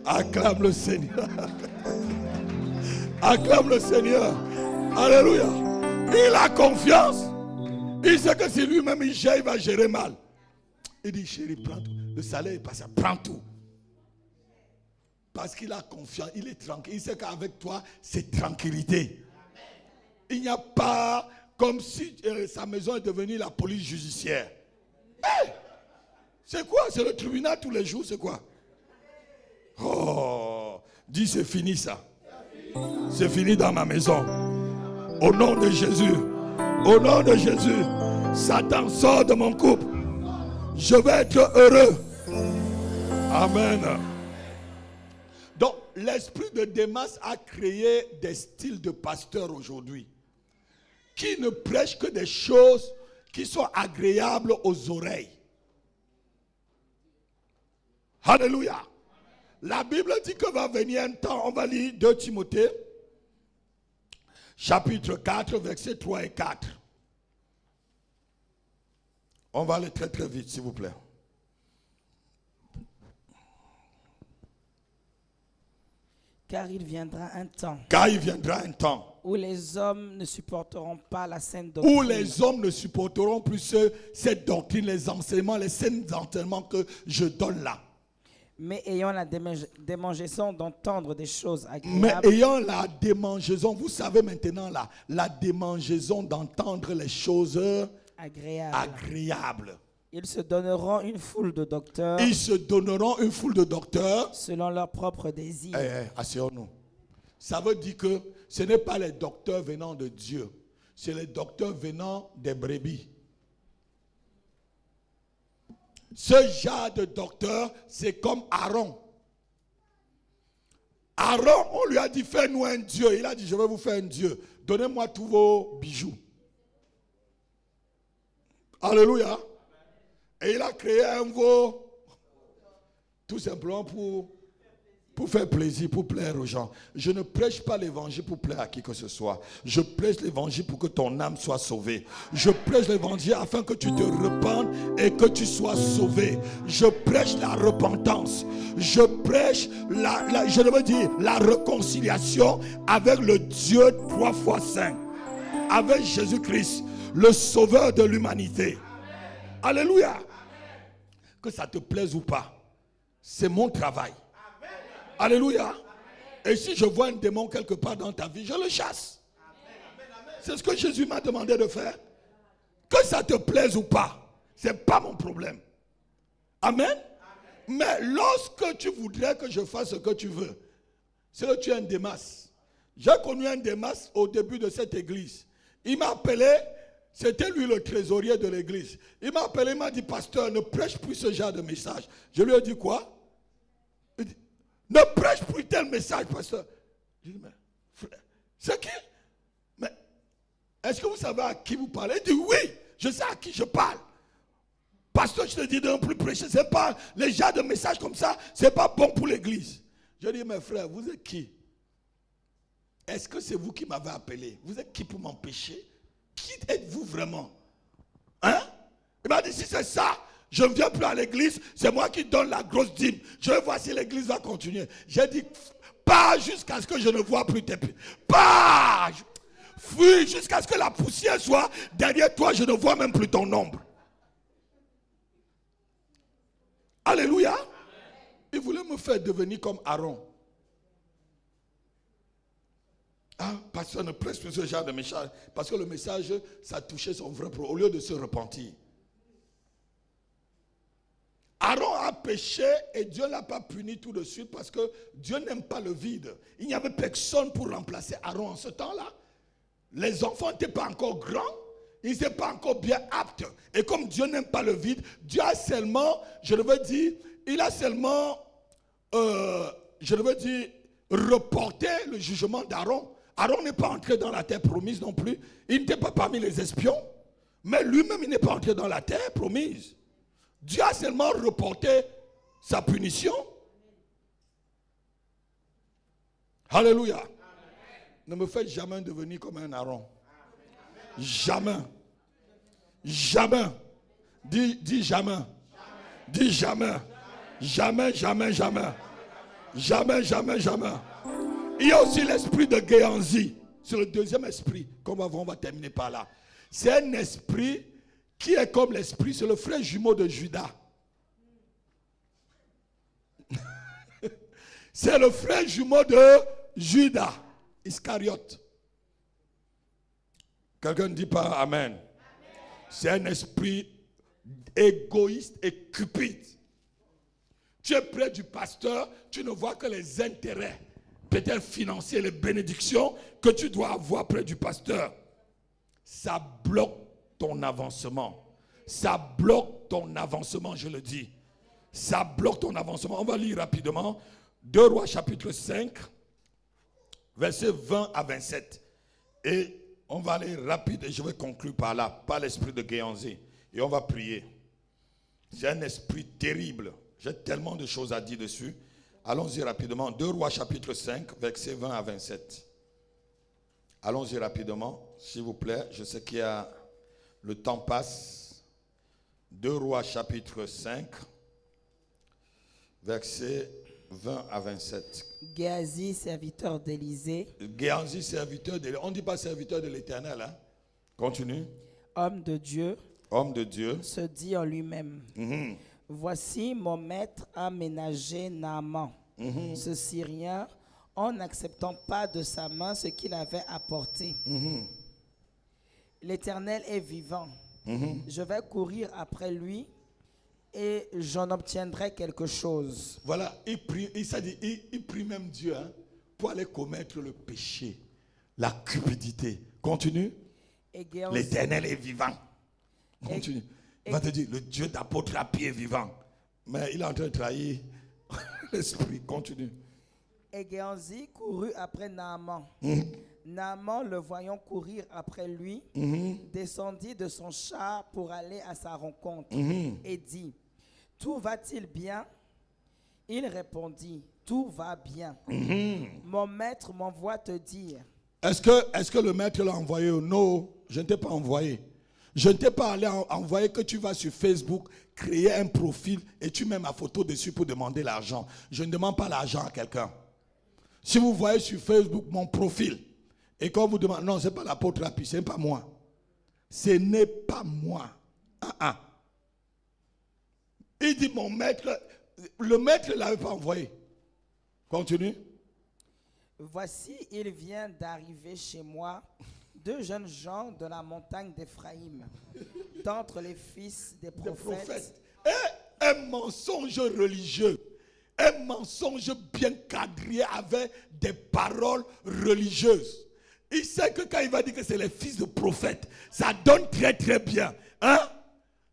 Acclame le Seigneur. Acclame le Seigneur. Alléluia. Il a confiance. Il sait que si lui-même il gère, il va gérer mal. Il dit, chérie, prends tout. Le salaire est passé, prends tout. Parce qu'il a confiance, il est tranquille. Il sait qu'avec toi, c'est tranquillité. Il n'y a pas comme si sa maison est devenue la police judiciaire. Hey, c'est quoi? C'est le tribunal tous les jours, c'est quoi? Oh, dis c'est fini ça. C'est fini dans ma maison. Au nom de Jésus. Au nom de Jésus. Satan sort de mon couple. Je vais être heureux. Amen. Donc, l'esprit de Démas a créé des styles de pasteurs aujourd'hui qui ne prêchent que des choses qui sont agréables aux oreilles. Alléluia. La Bible dit que va venir un temps, on va lire 2 Timothée, chapitre 4, versets 3 et 4. On va aller très très vite, s'il vous plaît. Car il viendra un temps. Car il viendra un temps. Où les hommes ne supporteront pas la saine doctrine. Où les hommes ne supporteront plus cette doctrine, les enseignements, les sains enseignements que je donne là. Mais ayant la démangeaison d'entendre des choses agréables. Mais ayant la démangeaison, vous savez maintenant là, la démangeaison d'entendre les choses agréables. Ils se donneront une foule de docteurs. Ils se donneront une foule de docteurs. Selon leurs propres désirs. Asseyons-nous. Ça veut dire que ce n'est pas les docteurs venant de Dieu. C'est les docteurs venant des brebis. Ce genre de docteur, c'est comme Aaron. Aaron, on lui a dit, fais-nous un Dieu. Il a dit, je vais vous faire un Dieu. Donnez-moi tous vos bijoux. Alléluia. Et il a créé un veau. Tout simplement pour Pour faire plaisir, pour plaire aux gens. Je ne prêche pas l'évangile pour plaire à qui que ce soit. Je prêche l'évangile pour que ton âme soit sauvée. Je prêche l'évangile afin que tu te repentes et que tu sois sauvé. Je prêche la repentance. Je prêche la réconciliation avec le Dieu 3 fois saint. Avec Jésus-Christ, le sauveur de l'humanité. Alléluia. Que ça te plaise ou pas, c'est mon travail. Alléluia. Et si je vois un démon quelque part dans ta vie, je le chasse. C'est ce que Jésus m'a demandé de faire. Que ça te plaise ou pas, ce n'est pas mon problème. Amen. Mais lorsque tu voudrais que je fasse ce que tu veux, c'est que tu es un Démas. J'ai connu un Démas au début de cette église. Il m'a appelé, c'était lui le trésorier de l'église. Il m'a appelé, il m'a dit, pasteur, ne prêche plus ce genre de message. Je lui ai dit quoi? Il dit, ne prêche plus tel message, pasteur. Je dis, mais frère, c'est qui? Mais est-ce que vous savez à qui vous parlez? Il dit, oui, je sais à qui je parle. Pasteur, je te dis de ne plus prêcher. C'est pas les genres de messages comme ça, c'est pas bon pour l'église. Je dis, mes frères, vous êtes qui? Est-ce que c'est vous qui m'avez appelé? Vous êtes qui pour m'empêcher? Qui êtes-vous vraiment? Hein? Il m'a dit, si c'est ça, je ne viens plus à l'église, c'est moi qui donne la grosse dîme. Je vais voir si l'église va continuer. J'ai dit, pas jusqu'à ce que je ne vois plus tes pieds. Pas! Fuis jusqu'à ce que la poussière soit derrière toi, je ne vois même plus ton ombre. Alléluia. Il voulait me faire devenir comme Aaron. Ah, pasteur, ne prêche plus ce genre de message. Parce que le message, ça touchait son vrai problème, au lieu de se repentir. Aaron a péché et Dieu ne l'a pas puni tout de suite parce que Dieu n'aime pas le vide. Il n'y avait personne pour remplacer Aaron en ce temps-là. Les enfants n'étaient pas encore grands, ils n'étaient pas encore bien aptes. Et comme Dieu n'aime pas le vide, Dieu a seulement, il a seulement, reporté le jugement d'Aaron. Aaron n'est pas entré dans la terre promise non plus. Il n'était pas parmi les espions. Mais lui-même, il n'est pas entré dans la terre promise. Dieu a seulement reporté sa punition. Alléluia. Amen. Ne me faites jamais devenir comme un Aaron. Jamais. Jamais. Dis jamais. Dis jamais. Jamais, jamais, jamais. Jamais, jamais, jamais. Il y a aussi l'esprit de Géanzi. C'est le deuxième esprit. On va terminer par là. C'est un esprit qui est comme l'esprit, c'est le frère jumeau de Judas. C'est le frère jumeau de Judas, Iscariote. Quelqu'un ne dit pas Amen. C'est un esprit égoïste et cupide. Tu es près du pasteur, tu ne vois que les intérêts, peut-être financiers, les bénédictions que tu dois avoir près du pasteur. Ça bloque ton avancement. Ça bloque ton avancement, je le dis. Ça bloque ton avancement. On va lire rapidement 2 Rois chapitre 5, versets 20 à 27. Et on va aller rapide et je vais conclure par là, par l'esprit de Géanzi. Et on va prier. C'est un esprit terrible. J'ai tellement de choses à dire dessus. Allons-y rapidement. 2 Rois chapitre 5, versets 20 à 27. Allons-y rapidement, s'il vous plaît. Je sais qu'il y a... Le temps passe. 2 Rois chapitre 5, versets 20 à 27. Géasi, serviteur d'Élysée. Géasi, serviteur de l'Éternel. On ne dit pas serviteur de l'Éternel. Hein? Continue. Homme de Dieu. Homme de Dieu. Se dit en lui-même. Voici mon maître a ménagé Naaman, ce Syrien, en n'acceptant pas de sa main ce qu'il avait apporté. L'Éternel est vivant. Je vais courir après lui et j'en obtiendrai quelque chose. Voilà, il prie même Dieu pour aller commettre le péché, la cupidité. Continue. L'Éternel est vivant. Continue. Il va te dire, le Dieu d'apôtre à pied est vivant. Mais il est en train de trahir l'esprit. Continue. Et Géanzi courut après Naaman. Naaman, le voyant courir après lui, descendit de son char pour aller à sa rencontre et dit, tout va-t-il bien? Il répondit, tout va bien. Mon maître m'envoie te dire. Est-ce que le maître l'a envoyé? Non, je ne t'ai pas envoyé. Je ne t'ai pas allé envoyer que tu vas sur Facebook, créer un profil et tu mets ma photo dessus pour demander l'argent. Je ne demande pas l'argent à quelqu'un. Si vous voyez sur Facebook mon profil et qu'on vous demande, non, ce n'est pas l'apôtre Rapi, ce n'est pas moi. Ce n'est pas moi. Il dit mon maître, le maître ne l'avait pas envoyé. Continue. Voici, il vient d'arriver chez moi 2 jeunes gens de la montagne d'Éphraïm, d'entre les fils des prophètes. Et un mensonge religieux, un mensonge bien cadré avec des paroles religieuses. Il sait que quand il va dire que c'est les fils de prophètes, ça donne très très bien. Hein?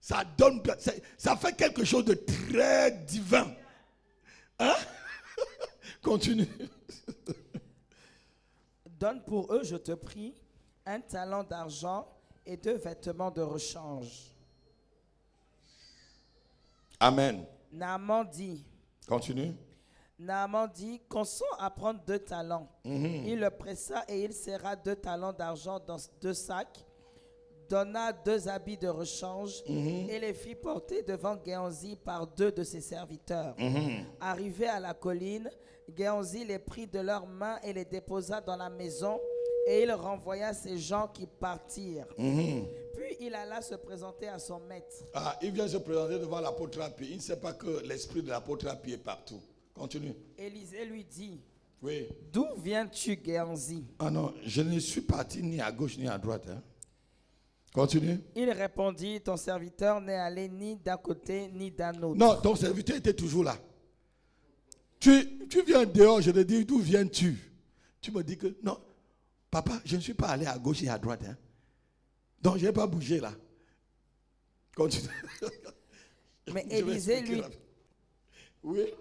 Ça donne, ça fait quelque chose de très divin. Hein? Continue. Donne pour eux, je te prie, 1 talent d'argent et 2 vêtements de rechange. Amen. Naaman dit. Continue. Naaman dit, consent à prendre 2 talents. Il le pressa et il serra 2 talents d'argent dans 2 sacs, donna 2 habits de rechange et les fit porter devant Géhazi par 2 de ses serviteurs. Arrivé à la colline, Géhazi les prit de leurs mains et les déposa dans la maison et il renvoya ces gens qui partirent. Puis il alla se présenter à son maître. Il vient se présenter devant l'apôtre Rapi. Il ne sait pas que l'esprit de l'apôtre Rapi est partout. Continue. Élisée lui dit, oui. D'où viens-tu, Géhazi? Non, je ne suis parti ni à gauche ni à droite. Hein. Continue. Il répondit, ton serviteur n'est allé ni d'un côté ni d'un autre. Non, ton serviteur était toujours là. Tu viens dehors, je te dis, d'où viens-tu? Tu me dis que, non, papa, je ne suis pas allé à gauche et à droite. Hein. Donc, je n'ai pas bougé là. Continue. Mais Élisée lui... Oui.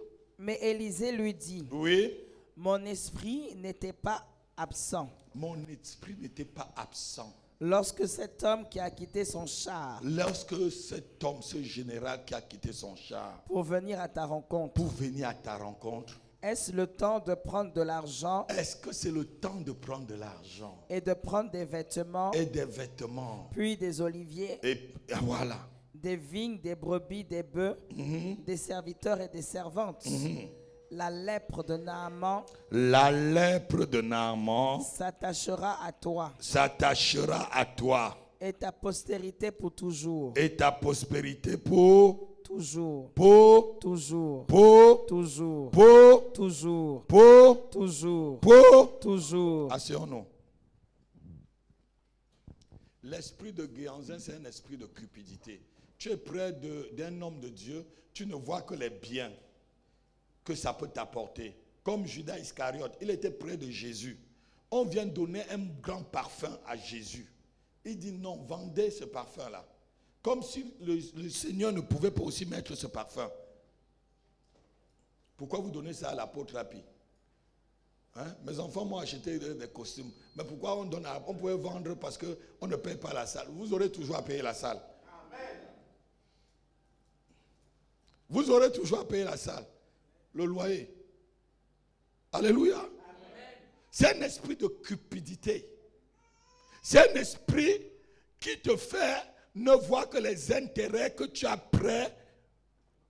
Mais Élisée lui dit, oui. Mon esprit n'était pas absent. Mon esprit n'était pas absent. Lorsque cet homme qui a quitté son char. Lorsque cet homme, ce général qui a quitté son char. Pour venir à ta rencontre. Pour venir à ta rencontre. Est-ce le temps de prendre de l'argent? Est-ce que c'est le temps de prendre de l'argent? Et de prendre des vêtements. Et des vêtements. Puis des oliviers. Et voilà. Des vignes, des brebis, des bœufs, des serviteurs et des servantes. La lèpre de Naaman. La lèpre de Naaman. S'attachera à toi. S'attachera à toi. Et ta postérité pour toujours. Et ta prospérité pour toujours. Pour toujours. Pour toujours. Pour toujours. Pour toujours. Pour toujours. Asseyons-nous. L'esprit de Géhazi, c'est un esprit de cupidité. Tu es près d'un homme de Dieu, tu ne vois que les biens que ça peut t'apporter. Comme Judas Iscariote, il était près de Jésus. On vient donner un grand parfum à Jésus. Il dit non, vendez ce parfum-là. Comme si le Seigneur ne pouvait pas aussi mettre ce parfum. Pourquoi vous donnez ça à l'apôtre Rapi? Hein? Mes enfants m'ont acheté des costumes. Mais pourquoi on pouvait vendre parce qu'on ne paye pas la salle? Vous aurez toujours à payer la salle. Amen. Vous aurez toujours à payer la salle. Le loyer. Alléluia. Amen. C'est un esprit de cupidité. C'est un esprit qui te fait ne voir que les intérêts que tu as près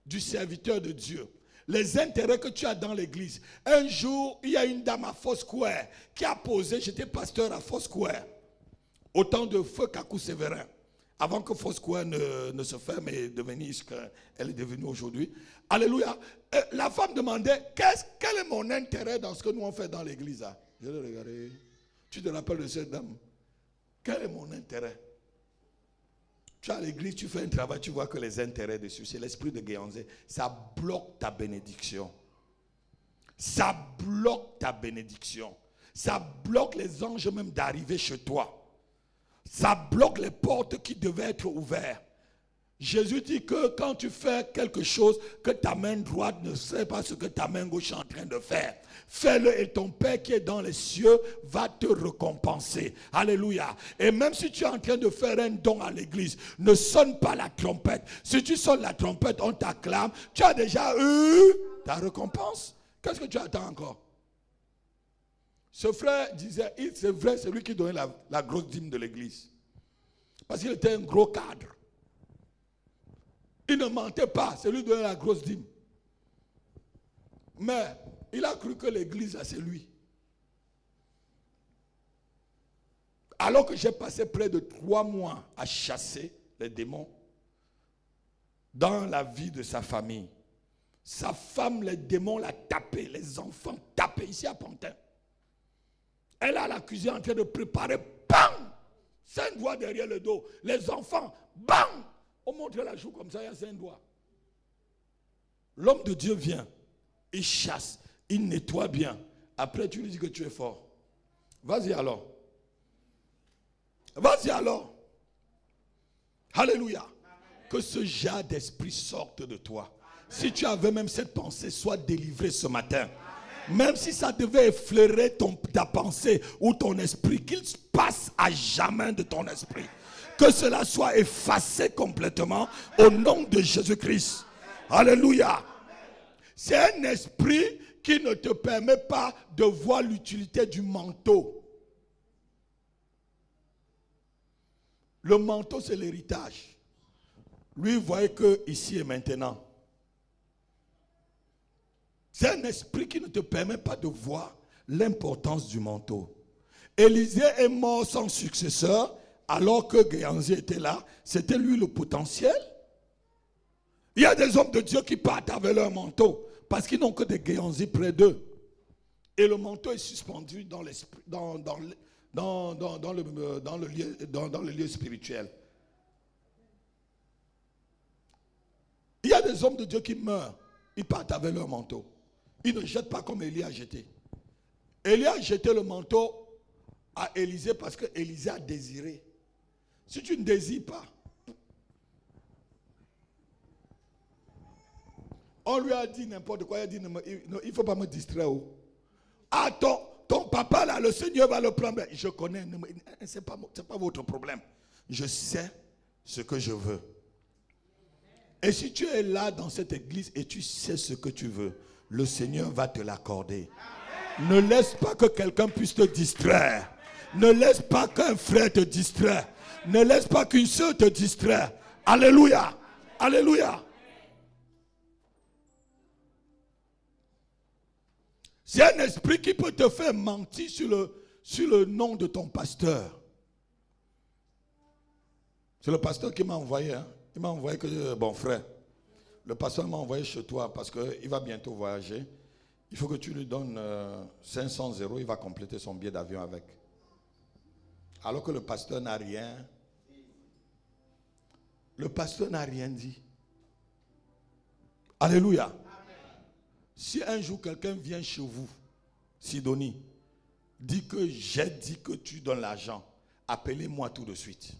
du serviteur de Dieu. Les intérêts que tu as dans l'église. Un jour, il y a une dame à Foursquare qui a posé, j'étais pasteur à Foursquare, au temps de Feu Kakou Séverin, avant que Foursquare ne se ferme et devienne ce qu'elle est devenue aujourd'hui. Alléluia. La femme demandait, quel est mon intérêt dans ce que nous on fait dans l'église? Je l'ai regardé. Tu te rappelles de cette dame? Quel est mon intérêt? Tu es à l'église, tu fais un travail, tu vois que les intérêts dessus, c'est l'esprit de Géhazi. Ça bloque ta bénédiction. Ça bloque ta bénédiction. Ça bloque les anges même d'arriver chez toi. Ça bloque les portes qui devaient être ouvertes. Jésus dit que quand tu fais quelque chose, que ta main droite ne sait pas ce que ta main gauche est en train de faire. Fais-le et ton Père qui est dans les cieux va te récompenser. Alléluia. Et même si tu es en train de faire un don à l'église, ne sonne pas la trompette. Si tu sonnes la trompette, on t'acclame. Tu as déjà eu Ta récompense, qu'est-ce que tu attends encore? Ce frère disait, c'est vrai, c'est lui qui donnait la grosse dîme de l'église. Parce qu'il était un gros cadre. Il ne mentait pas, c'est lui qui donnait la grosse dîme. Mais il a cru que l'église, c'est lui. Alors que j'ai passé près de 3 mois à chasser les démons dans la vie de sa famille. Sa femme, les démons l'ont tapé, les enfants tapés ici à Pantin. Elle a la cuisine en train de préparer, bam! 5 doigts derrière le dos. Les enfants, bam! On montre la joue comme ça, il y a 5 doigts. L'homme de Dieu vient, il chasse, il nettoie bien. Après, tu lui dis que tu es fort. Vas-y alors. Vas-y alors. Alléluia. Que ce genre d'esprit sorte de toi. Si tu avais même cette pensée, sois délivré ce matin. Même si ça devait effleurer ta pensée ou ton esprit, qu'il passe à jamais de ton esprit. Que cela soit effacé complètement au nom de Jésus-Christ. Alléluia. C'est un esprit qui ne te permet pas de voir l'utilité du manteau. Le manteau, c'est l'héritage. Lui, il voyait que ici et maintenant. C'est un esprit qui ne te permet pas de voir l'importance du manteau. Élisée est mort sans successeur, alors que Géhazi était là. C'était lui le potentiel. Il y a des hommes de Dieu qui partent avec leur manteau, parce qu'ils n'ont que des Géhazi près d'eux. Et le manteau est suspendu dans l'esprit, dans le lieu spirituel. Il y a des hommes de Dieu qui meurent, ils partent avec leur manteau. Ils ne jettent pas comme Élie a jeté. Élie a jeté le manteau à Élisée parce que Élisée a désiré. Si tu ne désires pas, on lui a dit n'importe quoi, il a dit il ne faut pas me distraire. Ah, ton papa là, le Seigneur va le prendre. Je connais, ce n'est pas votre problème. Je sais ce que je veux. Et si tu es là dans cette église et tu sais ce que tu veux, le Seigneur va te l'accorder. Ne laisse pas que quelqu'un puisse te distraire. Ne laisse pas qu'un frère te distraire. Ne laisse pas qu'une soeur te distraire. Alléluia. Alléluia. C'est un esprit qui peut te faire mentir sur le nom de ton pasteur. C'est le pasteur qui m'a envoyé. Il m'a envoyé que, bon frère, le pasteur m'a envoyé chez toi parce qu'il va bientôt voyager. Il faut que tu lui donnes 500 €, il va compléter son billet d'avion avec. Alors que le pasteur n'a rien. Le pasteur n'a rien dit. Alléluia. Amen. Si un jour quelqu'un vient chez vous, Sidonie, dit que j'ai dit que tu donnes l'argent, appelez-moi tout de suite.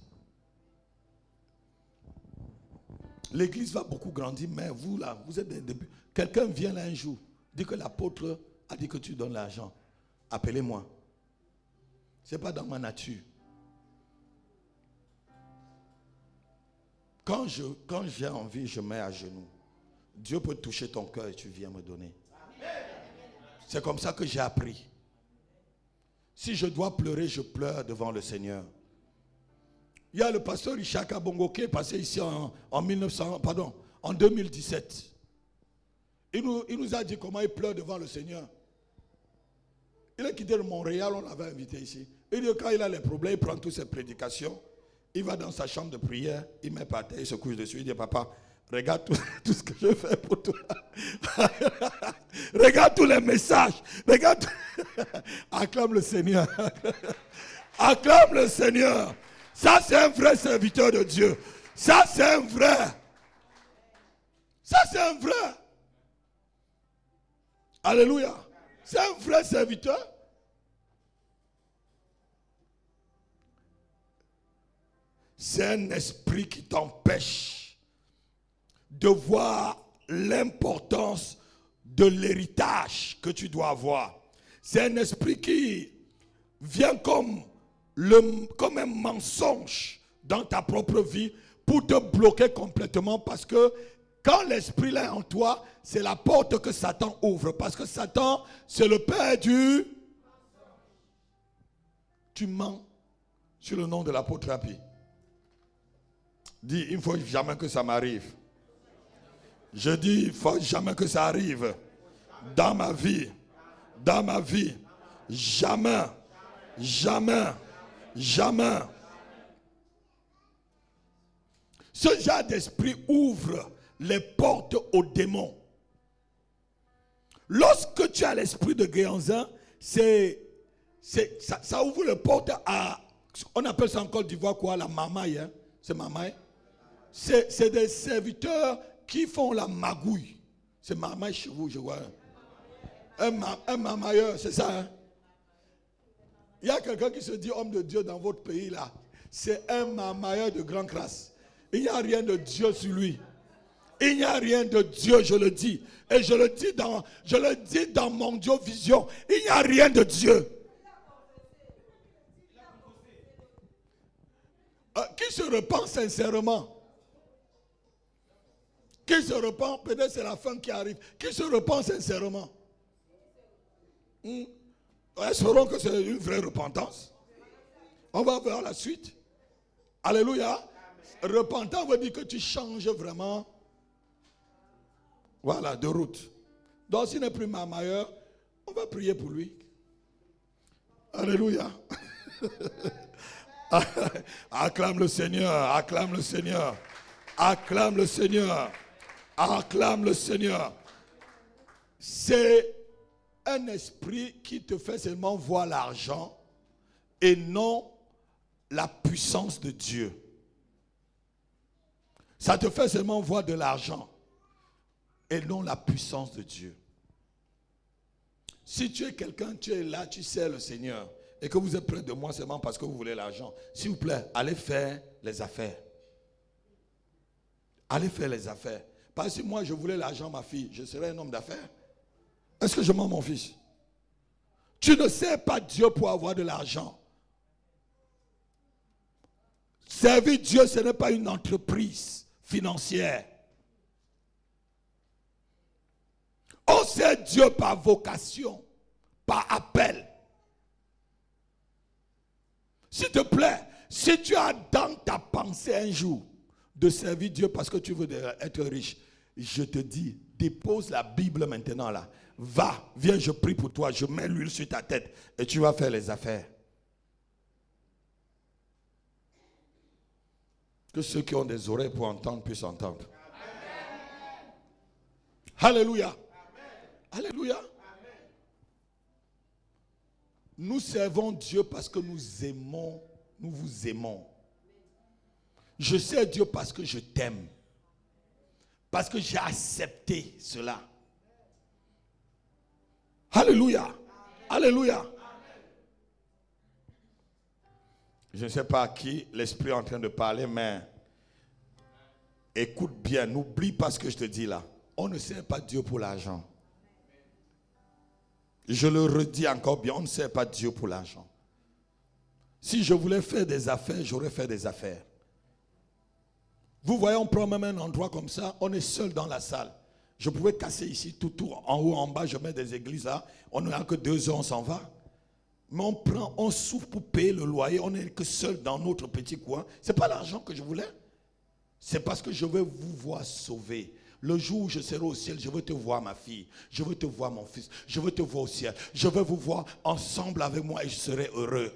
L'église va beaucoup grandir, mais vous là, vous êtes des débuts. Quelqu'un vient là un jour, dit que l'apôtre a dit que tu donnes l'argent. Appelez-moi. Ce n'est pas dans ma nature. Quand j'ai envie, je mets à genoux. Dieu peut toucher ton cœur et tu viens me donner. C'est comme ça que j'ai appris. Si je dois pleurer, je pleure devant le Seigneur. Il y a le pasteur Richard Kabongo qui est passé ici en 2017. Il nous a dit comment il pleure devant le Seigneur. Il a quitté le Montréal, on l'avait invité ici. Il dit que quand il a les problèmes, il prend toutes ses prédications. Il va dans sa chambre de prière, il met par terre, il se couche dessus, il dit papa, regarde tout ce que je fais pour toi. Regarde tous les messages. Regarde. Acclame le Seigneur. Acclame le Seigneur. Ça, c'est un vrai serviteur de Dieu. Ça, c'est un vrai. Ça, c'est un vrai. Alléluia. C'est un vrai serviteur. C'est un esprit qui t'empêche de voir l'importance de l'héritage que tu dois avoir. C'est un esprit qui vient comme un mensonge dans ta propre vie pour te bloquer complètement parce que Quand l'esprit là est en toi, c'est la porte que Satan ouvre. Parce que Satan, c'est le père du... Tu mens sur le nom de l'apôtre Rapi. Dis, il ne faut jamais que ça m'arrive. Je dis, il ne faut jamais que ça arrive. Dans ma vie. Dans ma vie. Jamais. Jamais. Jamais. Ce genre d'esprit ouvre les portes aux démons. Lorsque tu as l'esprit de Géanzin, ça ouvre les portes à, on appelle ça en Côte d'Ivoire quoi, la mamaille. Hein? C'est mamaille. C'est des serviteurs qui font la magouille. C'est mamaille chez vous, je vois. Un mamailleur, c'est ça. Hein? Il y a quelqu'un qui se dit homme de Dieu dans votre pays là. C'est un mamailleur de grande classe. Il n'y a rien de Dieu sur lui. Il n'y a rien de Dieu, je le dis. Et je le dis dans mon Dieu vision. Il n'y a rien de Dieu. Qui se repent sincèrement? Qui se repent? Peut-être c'est la fin qui arrive. Qui se repent sincèrement? Espérons que c'est une vraie repentance. On va voir la suite. Alléluia. Repentant veut dire que tu changes vraiment. Voilà, de route. Donc s'il n'est plus mamailleur, on va prier pour lui. Alléluia. Acclame le Seigneur, acclame le Seigneur. Acclame le Seigneur. Acclame le Seigneur. C'est un esprit qui te fait seulement voir l'argent et non la puissance de Dieu. Ça te fait seulement voir de l'argent et non la puissance de Dieu. Si tu es quelqu'un, tu es là, tu sers le Seigneur et que vous êtes près de moi seulement parce que vous voulez l'argent, s'il vous plaît, allez faire les affaires. Allez faire les affaires. Parce que si moi je voulais l'argent, ma fille, je serais un homme d'affaires. Est-ce que je mens, mon fils? Tu ne sers pas Dieu pour avoir de l'argent. Servir Dieu, ce n'est pas une entreprise financière. On sert Dieu par vocation, par appel. S'il te plaît, si tu as dans ta pensée un jour de servir Dieu parce que tu veux être riche, je te dis, dépose la Bible maintenant là. Va, viens, je prie pour toi, je mets l'huile sur ta tête et tu vas faire les affaires. Que ceux qui ont des oreilles pour entendre puissent entendre. Amen. Alléluia. Amen. Alléluia. Amen. Nous servons Dieu parce que nous aimons, nous vous aimons. Je sers Dieu parce que je t'aime. Parce que j'ai accepté cela. Alléluia. Amen. Alléluia. Amen. Je ne sais pas à qui l'esprit est en train de parler, mais écoute bien, n'oublie pas ce que je te dis là. On ne sert pas Dieu pour l'argent. Je le redis encore bien, on ne sert pas Dieu pour l'argent. Si je voulais faire des affaires, j'aurais fait des affaires. Vous voyez, on prend même un endroit comme ça, on est seul dans la salle. Je pouvais casser ici, tout en haut, en bas, je mets des églises là. On n'a que 2 heures, on s'en va. Mais on souffre pour payer le loyer, on n'est que seul dans notre petit coin. Ce n'est pas l'argent que je voulais. C'est parce que je veux vous voir sauver. Le jour où je serai au ciel, je veux te voir ma fille. Je veux te voir mon fils. Je veux te voir au ciel. Je veux vous voir ensemble avec moi et je serai heureux.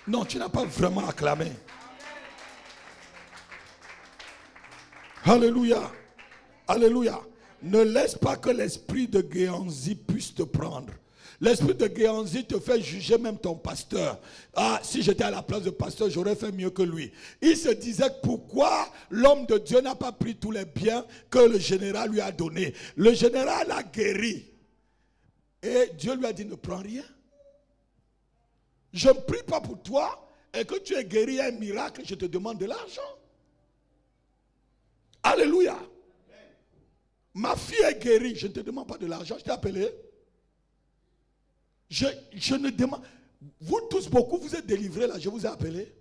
Non, tu n'as pas vraiment acclamé. Alléluia. Alléluia. Ne laisse pas que l'esprit de Géanzi puisse te prendre. L'esprit de Géanzi te fait juger même ton pasteur. Ah, si j'étais à la place de pasteur, j'aurais fait mieux que lui. Il se disait pourquoi l'homme de Dieu n'a pas pris tous les biens que le général lui a donnés. Le général a guéri. Et Dieu lui a dit ne prends rien. Je ne prie pas pour toi et que tu aies guéri un miracle, je te demande de l'argent. Alléluia. Ma fille est guérie, je ne te demande pas de l'argent, je t'ai appelé. Je ne demande. Vous tous beaucoup, vous êtes délivrés là, je vous ai appelé.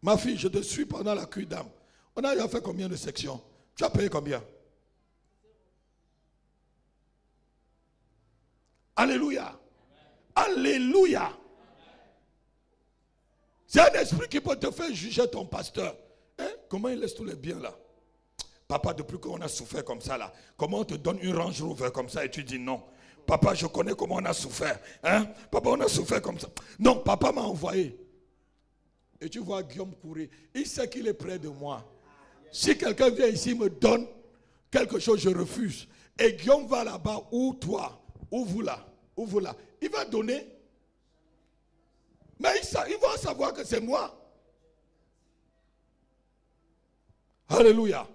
Ma fille, je te suis pendant la cuite d'âme. On a déjà fait combien de sections? Tu as payé combien? Alléluia. Alléluia. C'est un esprit qui peut te faire juger ton pasteur. Hein? Comment il laisse tous les biens là? Papa, depuis qu'on a souffert comme ça là, comment on te donne une Range Rover comme ça et tu dis non? Papa, je connais comment on a souffert. Hein? Papa, on a souffert comme ça. Non, papa m'a envoyé. Et tu vois Guillaume courir. Il sait qu'il est près de moi. Si quelqu'un vient ici et me donne quelque chose, je refuse. Et Guillaume va là-bas, ou toi, ou vous là, ou vous là. Il va donner. Mais il va savoir que c'est moi. Alléluia.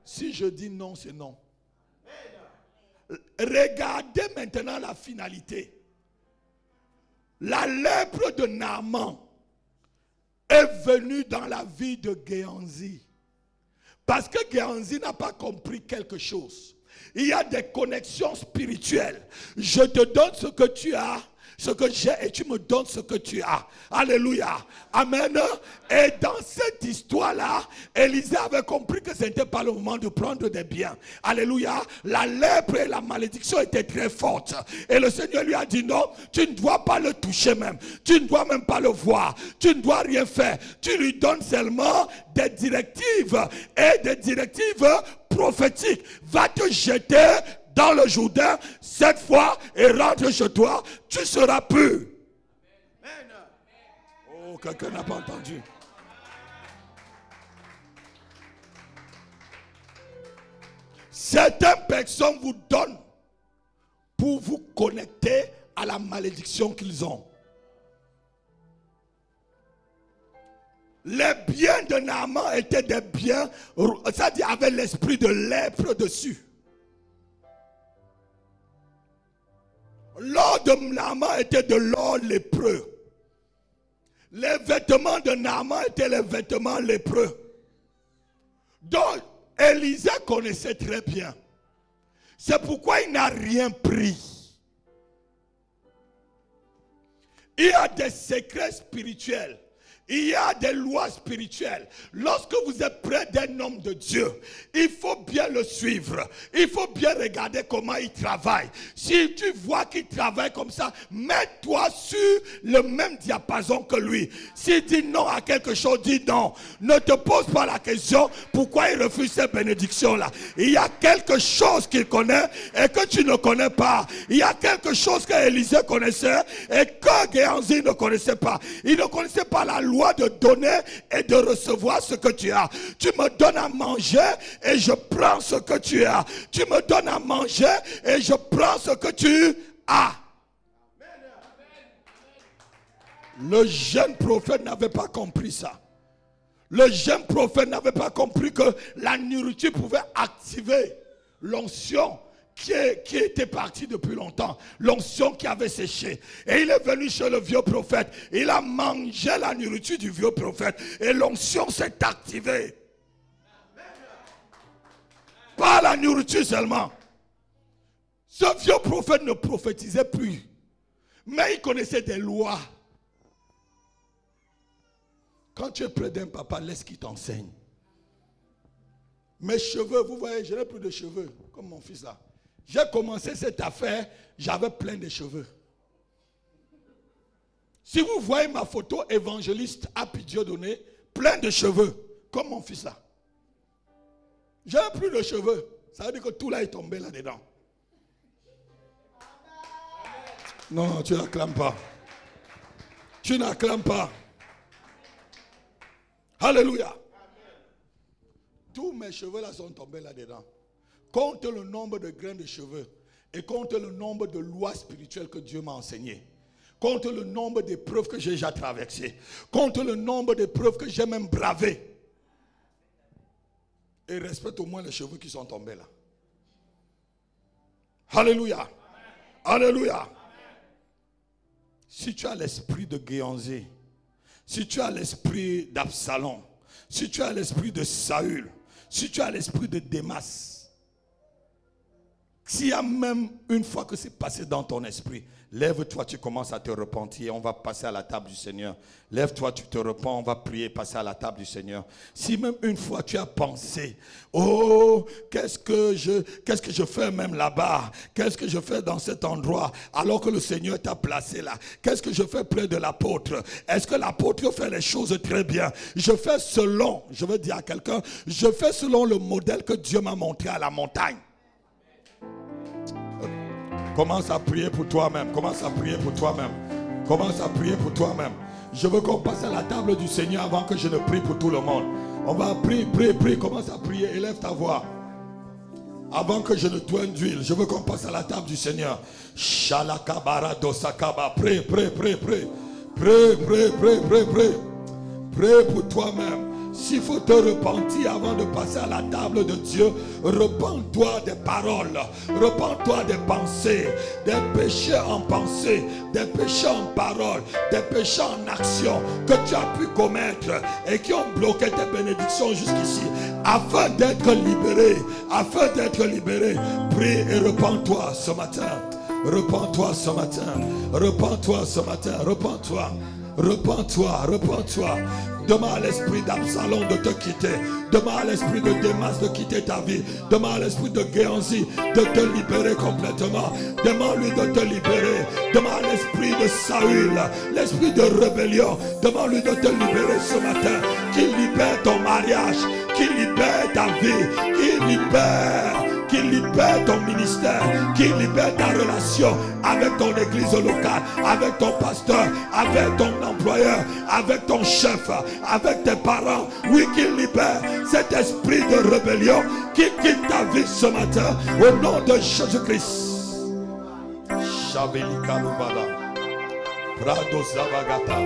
Si je dis non, c'est non. Regardez maintenant la finalité. La lèpre de Naaman est venue dans la vie de Géhazi. Parce que Géhazi n'a pas compris quelque chose. Il y a des connexions spirituelles. Je te donne ce que tu as, ce que j'ai, et tu me donnes ce que tu as. Alléluia. Amen. Et dans cette histoire-là, Élisée avait compris que ce n'était pas le moment de prendre des biens. Alléluia. La lèpre et la malédiction étaient très fortes. Et le Seigneur lui a dit non, tu ne dois pas le toucher même. Tu ne dois même pas le voir. Tu ne dois rien faire. Tu lui donnes seulement des directives et des directives prophétiques. Va te jeter dans le Jourdain cette fois et rentre chez toi, tu seras pur. Oh, quelqu'un n'a pas entendu. Certaines personnes vous donnent pour vous connecter à la malédiction qu'ils ont. Les biens de Naaman étaient des biens, c'est-à-dire avec l'esprit de lèpre dessus. L'or de Naaman était de l'or lépreux. Les vêtements de Naaman étaient les vêtements lépreux. Donc, Élisée connaissait très bien. C'est pourquoi il n'a rien pris. Il y a des secrets spirituels. Il y a des lois spirituelles. Lorsque vous êtes près d'un homme de Dieu, il faut bien le suivre. Il faut bien regarder comment il travaille. Si tu vois qu'il travaille comme ça, mets-toi sur le même diapason que lui. S'il dit non à quelque chose, dis non. Ne te pose pas la question pourquoi il refuse ces bénédictions-là. Il y a quelque chose qu'il connaît et que tu ne connais pas. Il y a quelque chose que Élisée connaissait et que Géhazi ne connaissait pas. Il ne connaissait pas la loi de donner et de recevoir ce que tu as. Tu me donnes à manger et je prends ce que tu as. Tu me donnes à manger et je prends ce que tu as. Le jeune prophète n'avait pas compris ça. Le jeune prophète n'avait pas compris que la nourriture pouvait activer l'onction qui était parti depuis longtemps, l'onction qui avait séché. Et il est venu chez le vieux prophète. Il a mangé la nourriture du vieux prophète. Et l'onction s'est activée. Pas la nourriture seulement. Ce vieux prophète ne prophétisait plus. Mais il connaissait des lois. Quand tu es près d'un papa, laisse qu'il t'enseigne. Mes cheveux, vous voyez, je n'ai plus de cheveux, comme mon fils là. J'ai commencé cette affaire, j'avais plein de cheveux. Si vous voyez ma photo évangéliste Happy Dieudonné, plein de cheveux, comme mon fils là. J'ai plus de cheveux. Ça veut dire que tout là est tombé là-dedans. Non, tu n'acclames pas. Tu n'acclames pas. Alléluia. Tous mes cheveux là sont tombés là-dedans. Compte le nombre de grains de cheveux et compte le nombre de lois spirituelles que Dieu m'a enseignées. Compte le nombre d'épreuves que j'ai déjà traversées. Compte le nombre d'épreuves que j'ai même bravées. Et respecte au moins les cheveux qui sont tombés là. Alléluia. Alléluia. Si tu as l'esprit de Géhazi, si tu as l'esprit d'Absalom, si tu as l'esprit de Saül, si tu as l'esprit de Démas, s'il y a même une fois que c'est passé dans ton esprit, Lève-toi, tu commences à te repentir. On va passer à la table du Seigneur. Lève-toi, tu te repens. On va prier, passer à la table du Seigneur. Si même une fois tu as pensé, oh, qu'est-ce que je fais même là-bas? Qu'est-ce que je fais dans cet endroit alors que le Seigneur t'a placé là? Qu'est-ce que je fais près de l'apôtre? Est-ce que l'apôtre fait les choses très bien? Je fais selon, je veux dire à quelqu'un, je fais selon le modèle que Dieu m'a montré à la montagne. Commence à prier pour toi-même. Commence à prier pour toi-même. Commence à prier pour toi-même. Je veux qu'on passe à la table du Seigneur avant que je ne prie pour tout le monde. On va prier, prier. Commence à prier. Élève ta voix. Avant que je ne tourne d'huile, je veux qu'on passe à la table du Seigneur. Shalakabara dosakaba. Prie. Prie pour toi-même. S'il faut te repentir avant de passer à la table de Dieu, repens-toi des paroles, repens-toi des pensées, des péchés en pensée, des péchés en parole, des péchés en action que tu as pu commettre et qui ont bloqué tes bénédictions jusqu'ici. Afin d'être libéré, prie et repens-toi ce matin. Repens-toi ce matin. Demande à l'esprit d'Absalom de te quitter. Demande à l'esprit de Démas de quitter ta vie. Demande à l'esprit de Géasi de te libérer complètement. Demande-lui de te libérer. Demande à l'esprit de Saül, l'esprit de rébellion. Demande-lui de te libérer ce matin. Qu'il libère ton mariage, qu'il libère ta vie, qu'il libère ton ministère, qu'il libère ta relation avec ton église locale, avec ton pasteur, avec ton employeur, avec ton chef, avec tes parents. Oui, qu'il libère cet esprit de rébellion qui quitte ta vie ce matin au nom de Jésus-Christ. Shavelika Lubada, Prado Zavagata,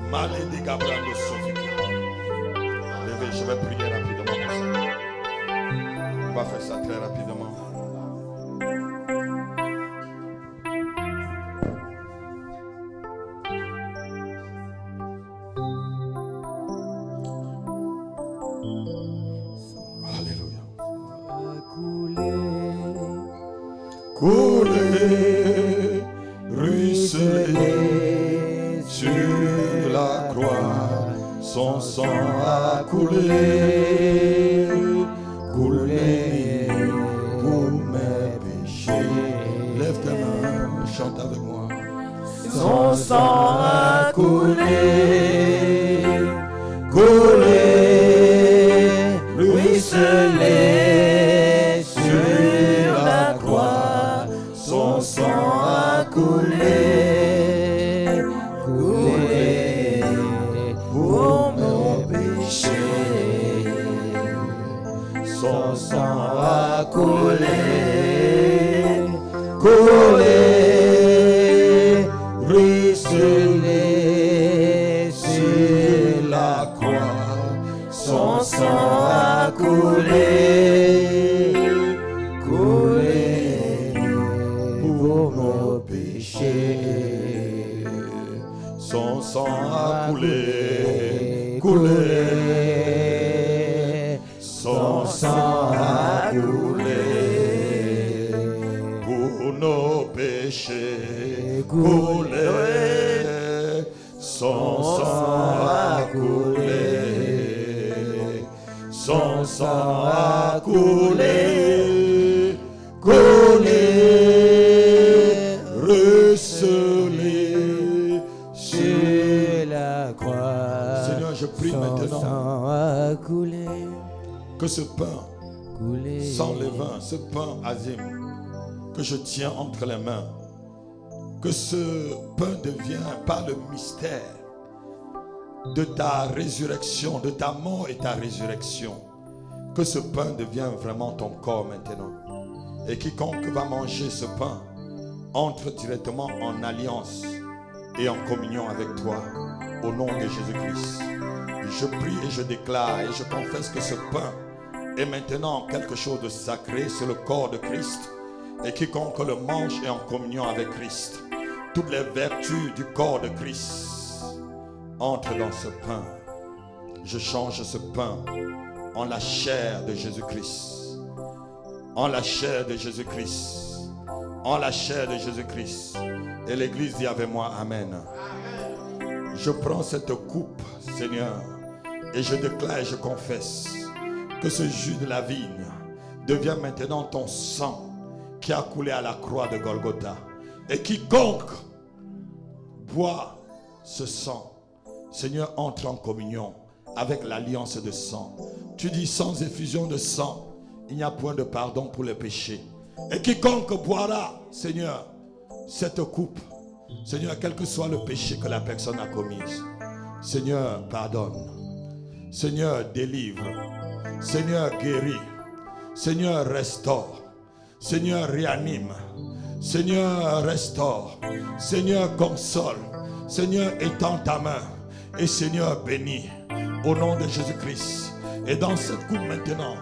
Maledi Gabrando Sofiki. Levez, je vais prier rapidement. On va faire ça très rapidement. Alléluia. Couler, ruisseler sur la croix, son sang a coulé. Couler pour mes péchés. Lève tes mains, chante avec moi. Son sang a coulé, ruisselé sur la croix. Son sang a coulé pour mes péchés. Son sang a coulé, ruisselé sur la croix. Son sang a coulé pour nos péchés. Son sang a coulé, son sang a coulé pour nos péchés, son sang a coulé, son sang a coulé, ruisselé sur la croix. Seigneur, je prie maintenant sang a coulé, que ce pain sans levain, ce pain azim que je tiens entre les mains, que ce pain devienne par le mystère de ta résurrection, de ta mort et ta résurrection, que ce pain devienne vraiment ton corps maintenant. Et quiconque va manger ce pain entre directement en alliance et en communion avec toi, au nom de Jésus-Christ. Je prie et je déclare et je confesse que ce pain est maintenant quelque chose de sacré sur le corps de Christ. Et quiconque le mange est en communion avec Christ. Toutes les vertus du corps de Christ entrent dans ce pain. Je change ce pain en la chair de Jésus-Christ. En la chair de Jésus-Christ. en la chair de Jésus-Christ. Et l'Église dit avec moi, Amen. Je prends cette coupe, Seigneur, et je déclare et je confesse que ce jus de la vigne devient maintenant ton sang qui a coulé à la croix de Golgotha. Et quiconque boit ce sang, Seigneur, entre en communion avec l'alliance de sang. Tu dis sans effusion de sang, il n'y a point de pardon pour les péchés. Et quiconque boira, Seigneur, cette coupe, Seigneur, quel que soit le péché que la personne a commis, Seigneur, pardonne. Seigneur, délivre. Seigneur, guéris. Seigneur, restaure. Seigneur, réanime. Seigneur, restaure. Seigneur, console. Seigneur, étends ta main. Et Seigneur, bénis. Au nom de Jésus-Christ. Et dans cette coupe maintenant,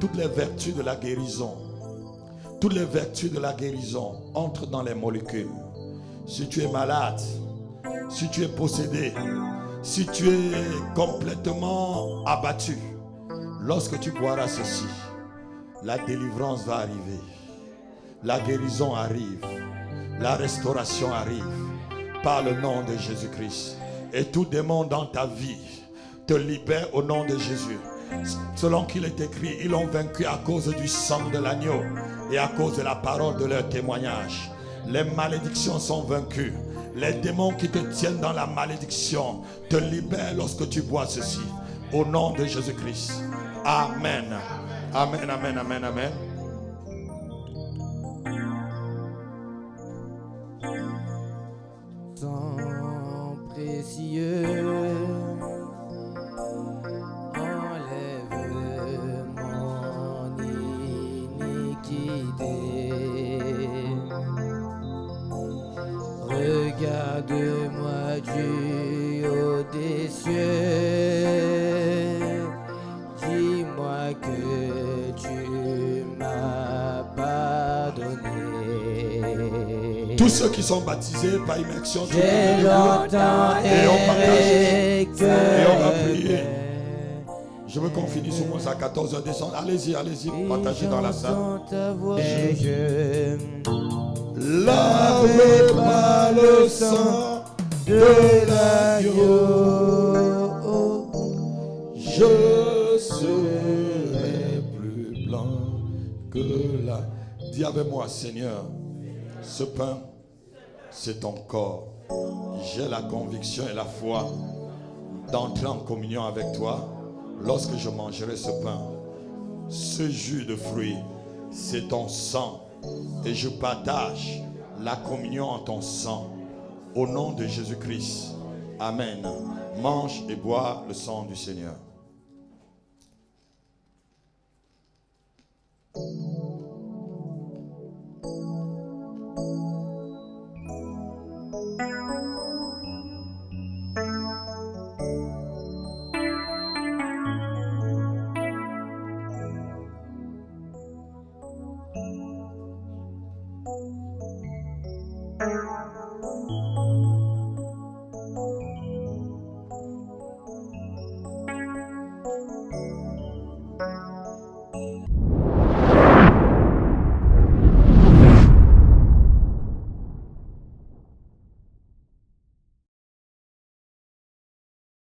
toutes les vertus de la guérison, toutes les vertus de la guérison entrent dans les molécules. Si tu es malade, si tu es possédé, si tu es complètement abattu, lorsque tu boiras ceci, la délivrance va arriver, la guérison arrive, la restauration arrive par le nom de Jésus-Christ. Et tout démon dans ta vie te libère au nom de Jésus. Selon qu'il est écrit, ils l'ont vaincu à cause du sang de l'agneau et à cause de la parole de leur témoignage. Les malédictions sont vaincues. Les démons qui te tiennent dans la malédiction te libèrent lorsque tu bois ceci. Au nom de Jésus-Christ. Amen. Amen, amen, amen, amen. Sang précieux, enlève mon iniquité. Regarde-moi du haut des cieux, dis-moi que tu m'as pardonné. Tous ceux qui sont baptisés par immersion, J'ai longtemps et on erré va prier. Je veux qu'on finisse au moins à 14h descendre. Allez-y, allez-y, partagez dans la salle. Lavé par le sang de l'agneau, je serai plus blanc que la. Dis avec moi, Seigneur, ce pain, c'est ton corps. J'ai la conviction et la foi d'entrer en communion avec toi lorsque je mangerai ce pain. Ce jus de fruits, c'est ton sang. Et je partage la communion en ton sang. Au nom de Jésus-Christ. Amen. Mange et bois le sang du Seigneur.